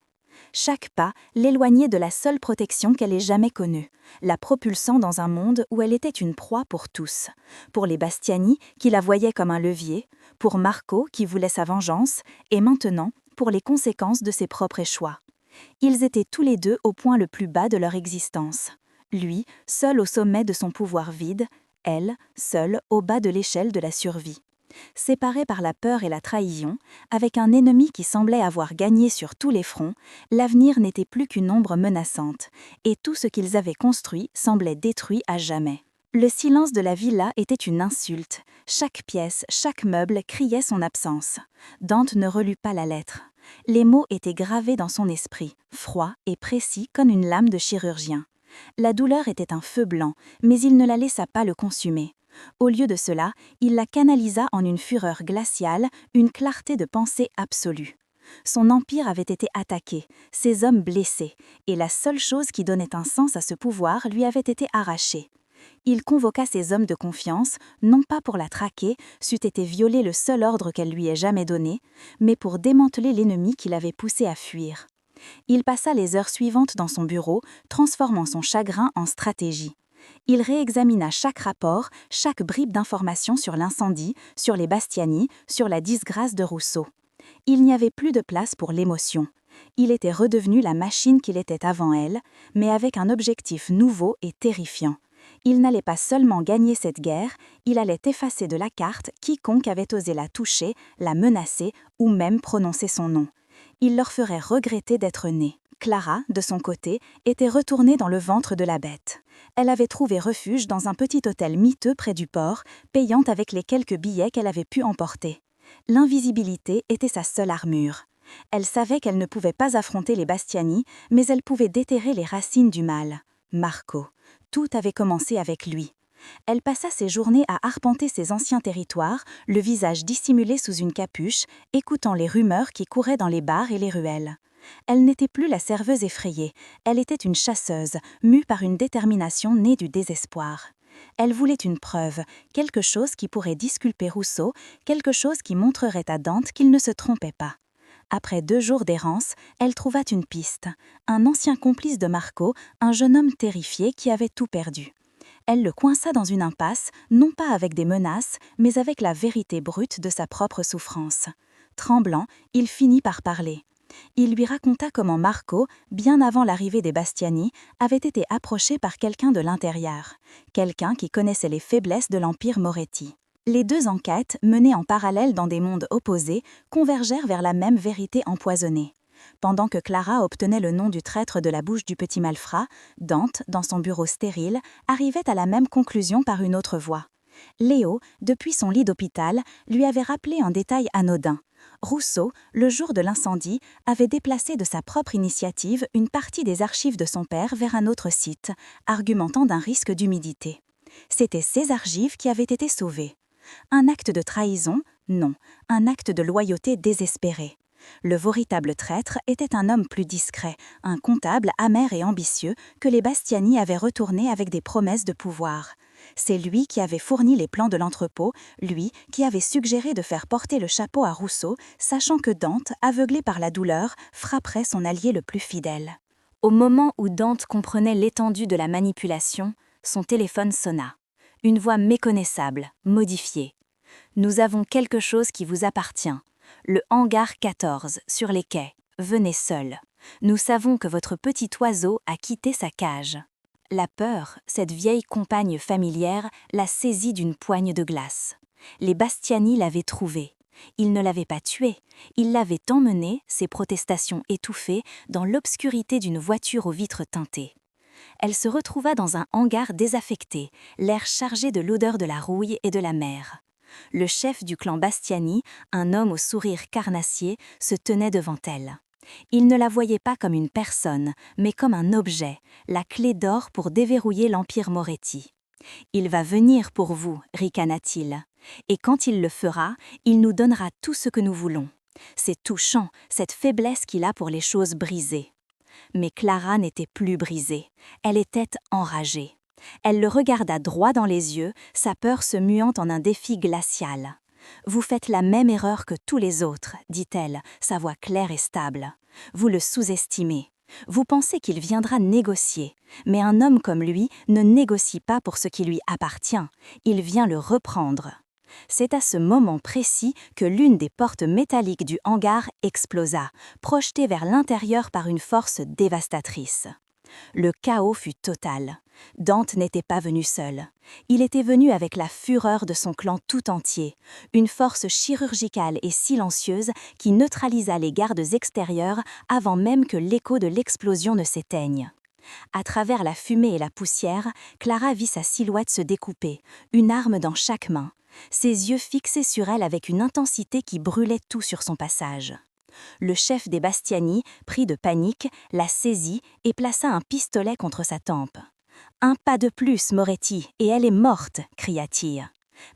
Chaque pas l'éloignait de la seule protection qu'elle ait jamais connue, la propulsant dans un monde où elle était une proie pour tous. Pour les Bastiani, qui la voyaient comme un levier, pour Marco, qui voulait sa vengeance, et maintenant, pour les conséquences de ses propres choix. Ils étaient tous les deux au point le plus bas de leur existence. Lui, seul au sommet de son pouvoir vide, elle, seule au bas de l'échelle de la survie. Séparés par la peur et la trahison, avec un ennemi qui semblait avoir gagné sur tous les fronts, l'avenir n'était plus qu'une ombre menaçante, et tout ce qu'ils avaient construit semblait détruit à jamais. Le silence de la villa était une insulte. Chaque pièce, chaque meuble criait son absence. Dante ne relut pas la lettre. Les mots étaient gravés dans son esprit, froids et précis comme une lame de chirurgien. La douleur était un feu blanc, mais il ne la laissa pas le consumer. Au lieu de cela, il la canalisa en une fureur glaciale, une clarté de pensée absolue. Son empire avait été attaqué, ses hommes blessés, et la seule chose qui donnait un sens à ce pouvoir lui avait été arrachée. Il convoqua ses hommes de confiance, non pas pour la traquer, c'eût été violer le seul ordre qu'elle lui ait jamais donné, mais pour démanteler l'ennemi qui l'avait poussé à fuir. Il passa les heures suivantes dans son bureau, transformant son chagrin en stratégie. Il réexamina chaque rapport, chaque bribe d'information sur l'incendie, sur les Bastiani, sur la disgrâce de Rousseau. Il n'y avait plus de place pour l'émotion. Il était redevenu la machine qu'il était avant elle, mais avec un objectif nouveau et terrifiant. Il n'allait pas seulement gagner cette guerre, il allait effacer de la carte quiconque avait osé la toucher, la menacer ou même prononcer son nom. Il leur ferait regretter d'être née. Clara, de son côté, était retournée dans le ventre de la bête. Elle avait trouvé refuge dans un petit hôtel miteux près du port, payant avec les quelques billets qu'elle avait pu emporter. L'invisibilité était sa seule armure. Elle savait qu'elle ne pouvait pas affronter les Bastiani, mais elle pouvait déterrer les racines du mal. Marco. Tout avait commencé avec lui. Elle passa ses journées à arpenter ses anciens territoires, le visage dissimulé sous une capuche, écoutant les rumeurs qui couraient dans les bars et les ruelles. Elle n'était plus la serveuse effrayée, elle était une chasseuse, mue par une détermination née du désespoir. Elle voulait une preuve, quelque chose qui pourrait disculper Rousseau, quelque chose qui montrerait à Dante qu'il ne se trompait pas. Après 2 jours d'errance, elle trouva une piste, un ancien complice de Marco, un jeune homme terrifié qui avait tout perdu. Elle le coinça dans une impasse, non pas avec des menaces, mais avec la vérité brute de sa propre souffrance. Tremblant, il finit par parler. Il lui raconta comment Marco, bien avant l'arrivée des Bastiani, avait été approché par quelqu'un de l'intérieur, quelqu'un qui connaissait les faiblesses de l'Empire Moretti. Les 2 enquêtes, menées en parallèle dans des mondes opposés, convergèrent vers la même vérité empoisonnée. Pendant que Clara obtenait le nom du traître de la bouche du petit malfrat, Dante, dans son bureau stérile, arrivait à la même conclusion par une autre voie. Léo, depuis son lit d'hôpital, lui avait rappelé un détail anodin. Rousseau, le jour de l'incendie, avait déplacé de sa propre initiative une partie des archives de son père vers un autre site, argumentant d'un risque d'humidité. C'étaient ces archives qui avaient été sauvées. Un acte de trahison? Non, un acte de loyauté désespérée. Le véritable traître était un homme plus discret, un comptable amer et ambitieux que les Bastiani avaient retourné avec des promesses de pouvoir. C'est lui qui avait fourni les plans de l'entrepôt, lui qui avait suggéré de faire porter le chapeau à Rousseau, sachant que Dante, aveuglé par la douleur, frapperait son allié le plus fidèle. Au moment où Dante comprenait l'étendue de la manipulation, son téléphone sonna. Une voix méconnaissable, modifiée. « Nous avons quelque chose qui vous appartient. Le hangar 14, sur les quais. Venez seul. Nous savons que votre petit oiseau a quitté sa cage. » La peur, cette vieille compagne familière, l'a saisie d'une poigne de glace. Les Bastiani l'avaient trouvé. Ils ne l'avaient pas tué. Ils l'avaient emmené, ses protestations étouffées, dans l'obscurité d'une voiture aux vitres teintées. Elle se retrouva dans un hangar désaffecté, l'air chargé de l'odeur de la rouille et de la mer. Le chef du clan Bastiani, un homme au sourire carnassier, se tenait devant elle. Il ne la voyait pas comme une personne, mais comme un objet, la clé d'or pour déverrouiller l'Empire Moretti. « Il va venir pour vous », ricana-t-il. « Et quand il le fera, il nous donnera tout ce que nous voulons. C'est touchant, cette faiblesse qu'il a pour les choses brisées. » Mais Clara n'était plus brisée, elle était enragée. Elle le regarda droit dans les yeux, sa peur se muant en un défi glacial. Vous faites la même erreur que tous les autres, dit-elle, sa voix claire et stable. Vous le sous-estimez. Vous pensez qu'il viendra négocier, mais un homme comme lui ne négocie pas pour ce qui lui appartient, il vient le reprendre. C'est à ce moment précis que l'une des portes métalliques du hangar explosa, projetée vers l'intérieur par une force dévastatrice. Le chaos fut total. Dante n'était pas venu seul. Il était venu avec la fureur de son clan tout entier, une force chirurgicale et silencieuse qui neutralisa les gardes extérieurs avant même que l'écho de l'explosion ne s'éteigne. À travers la fumée et la poussière, Clara vit sa silhouette se découper, une arme dans chaque main, ses yeux fixés sur elle avec une intensité qui brûlait tout sur son passage. Le chef des Bastiani, pris de panique, la saisit et plaça un pistolet contre sa tempe. « Un pas de plus, Moretti, et elle est morte !» cria-t-il.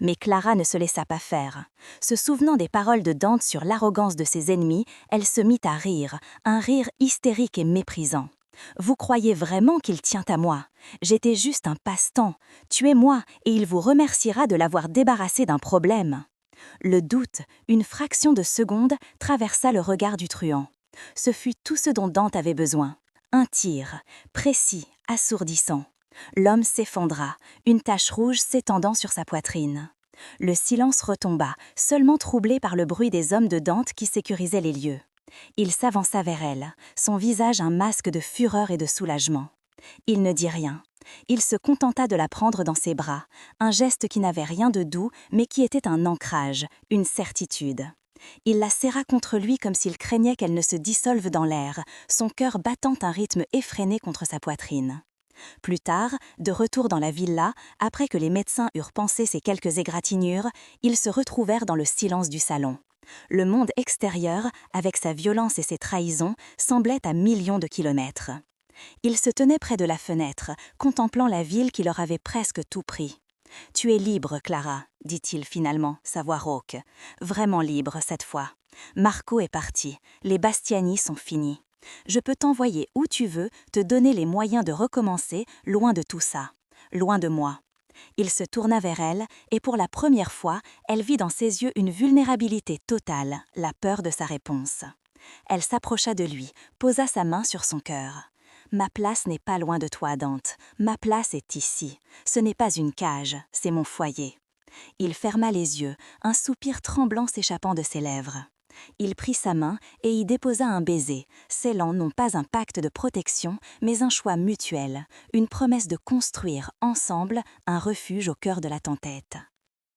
Mais Clara ne se laissa pas faire. Se souvenant des paroles de Dante sur l'arrogance de ses ennemis, elle se mit à rire, un rire hystérique et méprisant. « Vous croyez vraiment qu'il tient à moi? J'étais juste un passe-temps. Tuez-moi et il vous remerciera de l'avoir débarrassé d'un problème. » Le doute, une fraction de seconde, traversa le regard du truand. Ce fut tout ce dont Dante avait besoin. Un tir, précis, assourdissant. L'homme s'effondra, une tache rouge s'étendant sur sa poitrine. Le silence retomba, seulement troublé par le bruit des hommes de Dante qui sécurisaient les lieux. Il s'avança vers elle, son visage un masque de fureur et de soulagement. Il ne dit rien. Il se contenta de la prendre dans ses bras, un geste qui n'avait rien de doux, mais qui était un ancrage, une certitude. Il la serra contre lui comme s'il craignait qu'elle ne se dissolve dans l'air, son cœur battant un rythme effréné contre sa poitrine. Plus tard, de retour dans la villa, après que les médecins eurent pansé ces quelques égratignures, ils se retrouvèrent dans le silence du salon. Le monde extérieur, avec sa violence et ses trahisons, semblait à millions de kilomètres. Ils se tenaient près de la fenêtre, contemplant la ville qui leur avait presque tout pris. « Tu es libre, Clara, » dit-il finalement, sa voix rauque. « Vraiment libre cette fois. Marco est parti, les Bastiani sont finis. Je peux t'envoyer où tu veux, te donner les moyens de recommencer, loin de tout ça, loin de moi. » Il se tourna vers elle, et pour la première fois, elle vit dans ses yeux une vulnérabilité totale, la peur de sa réponse. Elle s'approcha de lui, posa sa main sur son cœur. « Ma place n'est pas loin de toi, Dante. Ma place est ici. Ce n'est pas une cage, c'est mon foyer. » Il ferma les yeux, un soupir tremblant s'échappant de ses lèvres. Il prit sa main et y déposa un baiser, scellant non pas un pacte de protection, mais un choix mutuel, une promesse de construire, ensemble, un refuge au cœur de la tempête.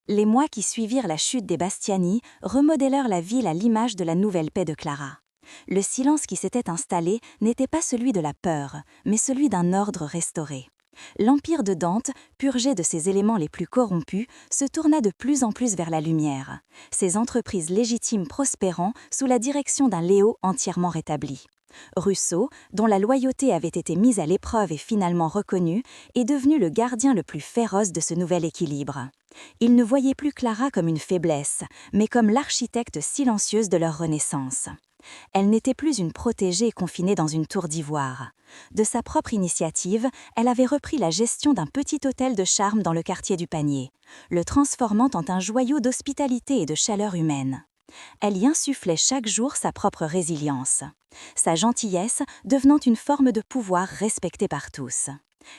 Les mois qui suivirent la chute des Bastiani remodélèrent la ville à l'image de la nouvelle paix de Clara. Le silence qui s'était installé n'était pas celui de la peur, mais celui d'un ordre restauré. L'empire de Dante, purgé de ses éléments les plus corrompus, se tourna de plus en plus vers la lumière, ses entreprises légitimes prospérant sous la direction d'un Léo entièrement rétabli. Rousseau, dont la loyauté avait été mise à l'épreuve et finalement reconnue, est devenu le gardien le plus féroce de ce nouvel équilibre. Il ne voyait plus Clara comme une faiblesse, mais comme l'architecte silencieuse de leur renaissance. Elle n'était plus une protégée confinée dans une tour d'ivoire. De sa propre initiative, elle avait repris la gestion d'un petit hôtel de charme dans le quartier du Panier, le transformant en un joyau d'hospitalité et de chaleur humaine. Elle y insufflait chaque jour sa propre résilience, sa gentillesse devenant une forme de pouvoir respectée par tous.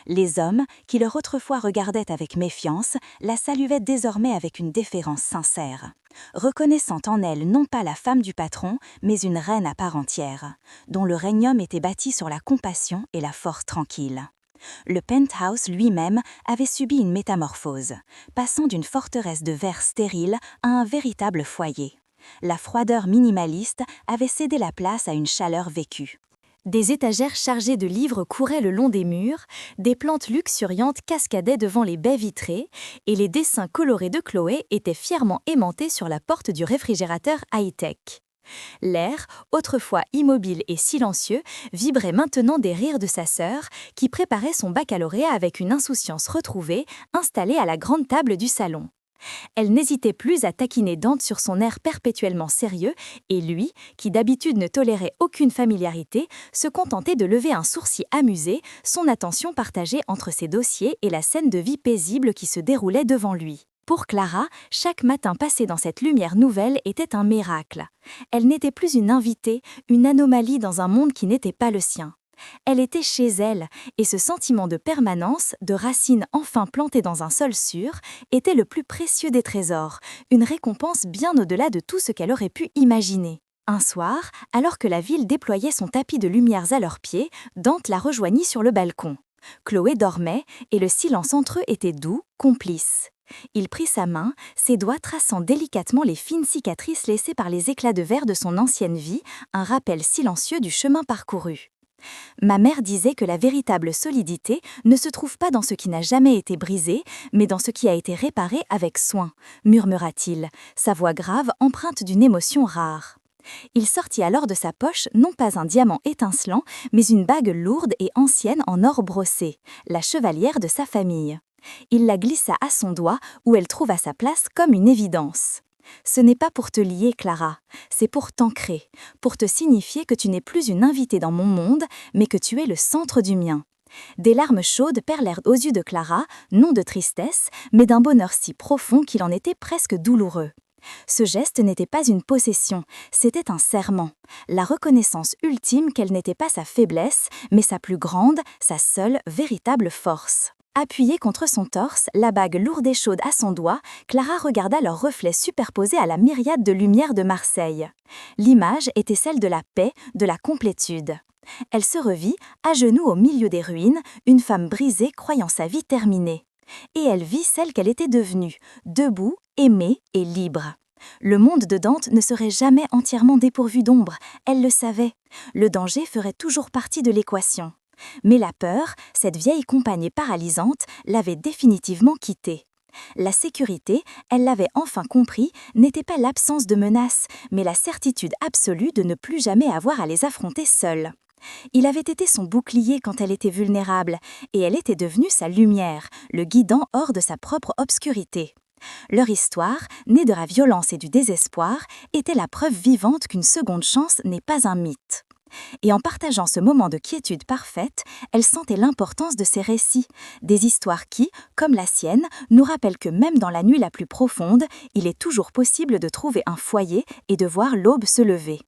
Les hommes, qui leur autrefois regardaient avec méfiance, la saluaient désormais avec une déférence sincère, reconnaissant en elle non pas la femme du patron, mais une reine à part entière, dont le régnum était bâti sur la compassion et la force tranquille. Le penthouse lui-même avait subi une métamorphose, passant d'une forteresse de verre stérile à un véritable foyer. La froideur minimaliste avait cédé la place à une chaleur vécue. Des étagères chargées de livres couraient le long des murs, des plantes luxuriantes cascadaient devant les baies vitrées et les dessins colorés de Chloé étaient fièrement aimantés sur la porte du réfrigérateur high-tech. L'air, autrefois immobile et silencieux, vibrait maintenant des rires de sa sœur, qui préparait son baccalauréat avec une insouciance retrouvée, installée à la grande table du salon. Elle n'hésitait plus à taquiner Dante sur son air perpétuellement sérieux, et lui, qui d'habitude ne tolérait aucune familiarité, se contentait de lever un sourcil amusé, son attention partagée entre ses dossiers et la scène de vie paisible qui se déroulait devant lui. Pour Clara, chaque matin passé dans cette lumière nouvelle était un miracle. Elle n'était plus une invitée, une anomalie dans un monde qui n'était pas le sien. Elle était chez elle, et ce sentiment de permanence, de racines enfin plantées dans un sol sûr, était le plus précieux des trésors, une récompense bien au-delà de tout ce qu'elle aurait pu imaginer. Un soir, alors que la ville déployait son tapis de lumières à leurs pieds, Dante la rejoignit sur le balcon. Chloé dormait, et le silence entre eux était doux, complice. Il prit sa main, ses doigts traçant délicatement les fines cicatrices laissées par les éclats de verre de son ancienne vie, un rappel silencieux du chemin parcouru. Ma mère disait que la véritable solidité ne se trouve pas dans ce qui n'a jamais été brisé, mais dans ce qui a été réparé avec soin, murmura-t-il, sa voix grave empreinte d'une émotion rare. Il sortit alors de sa poche non pas un diamant étincelant, mais une bague lourde et ancienne en or brossé, la chevalière de sa famille. Il la glissa à son doigt, où elle trouva sa place comme une évidence. Ce n'est pas pour te lier, Clara, c'est pour t'ancrer, pour te signifier que tu n'es plus une invitée dans mon monde, mais que tu es le centre du mien. Des larmes chaudes perlèrent aux yeux de Clara, non de tristesse, mais d'un bonheur si profond qu'il en était presque douloureux. Ce geste n'était pas une possession, c'était un serment, la reconnaissance ultime qu'elle n'était pas sa faiblesse, mais sa plus grande, sa seule, véritable force. Appuyée contre son torse, la bague lourde et chaude à son doigt, Clara regarda leur reflet superposé à la myriade de lumière de Marseille. L'image était celle de la paix, de la complétude. Elle se revit, à genoux au milieu des ruines, une femme brisée croyant sa vie terminée. Et elle vit celle qu'elle était devenue, debout, aimée et libre. Le monde de Dante ne serait jamais entièrement dépourvu d'ombre, elle le savait. Le danger ferait toujours partie de l'équation. Mais la peur, cette vieille compagne paralysante, l'avait définitivement quittée. La sécurité, elle l'avait enfin compris, n'était pas l'absence de menaces, mais la certitude absolue de ne plus jamais avoir à les affronter seule. Il avait été son bouclier quand elle était vulnérable, et elle était devenue sa lumière, le guidant hors de sa propre obscurité. Leur histoire, née de la violence et du désespoir, était la preuve vivante qu'une seconde chance n'est pas un mythe. Et en partageant ce moment de quiétude parfaite, elle sentait l'importance de ces récits, des histoires qui, comme la sienne, nous rappellent que même dans la nuit la plus profonde, il est toujours possible de trouver un foyer et de voir l'aube se lever.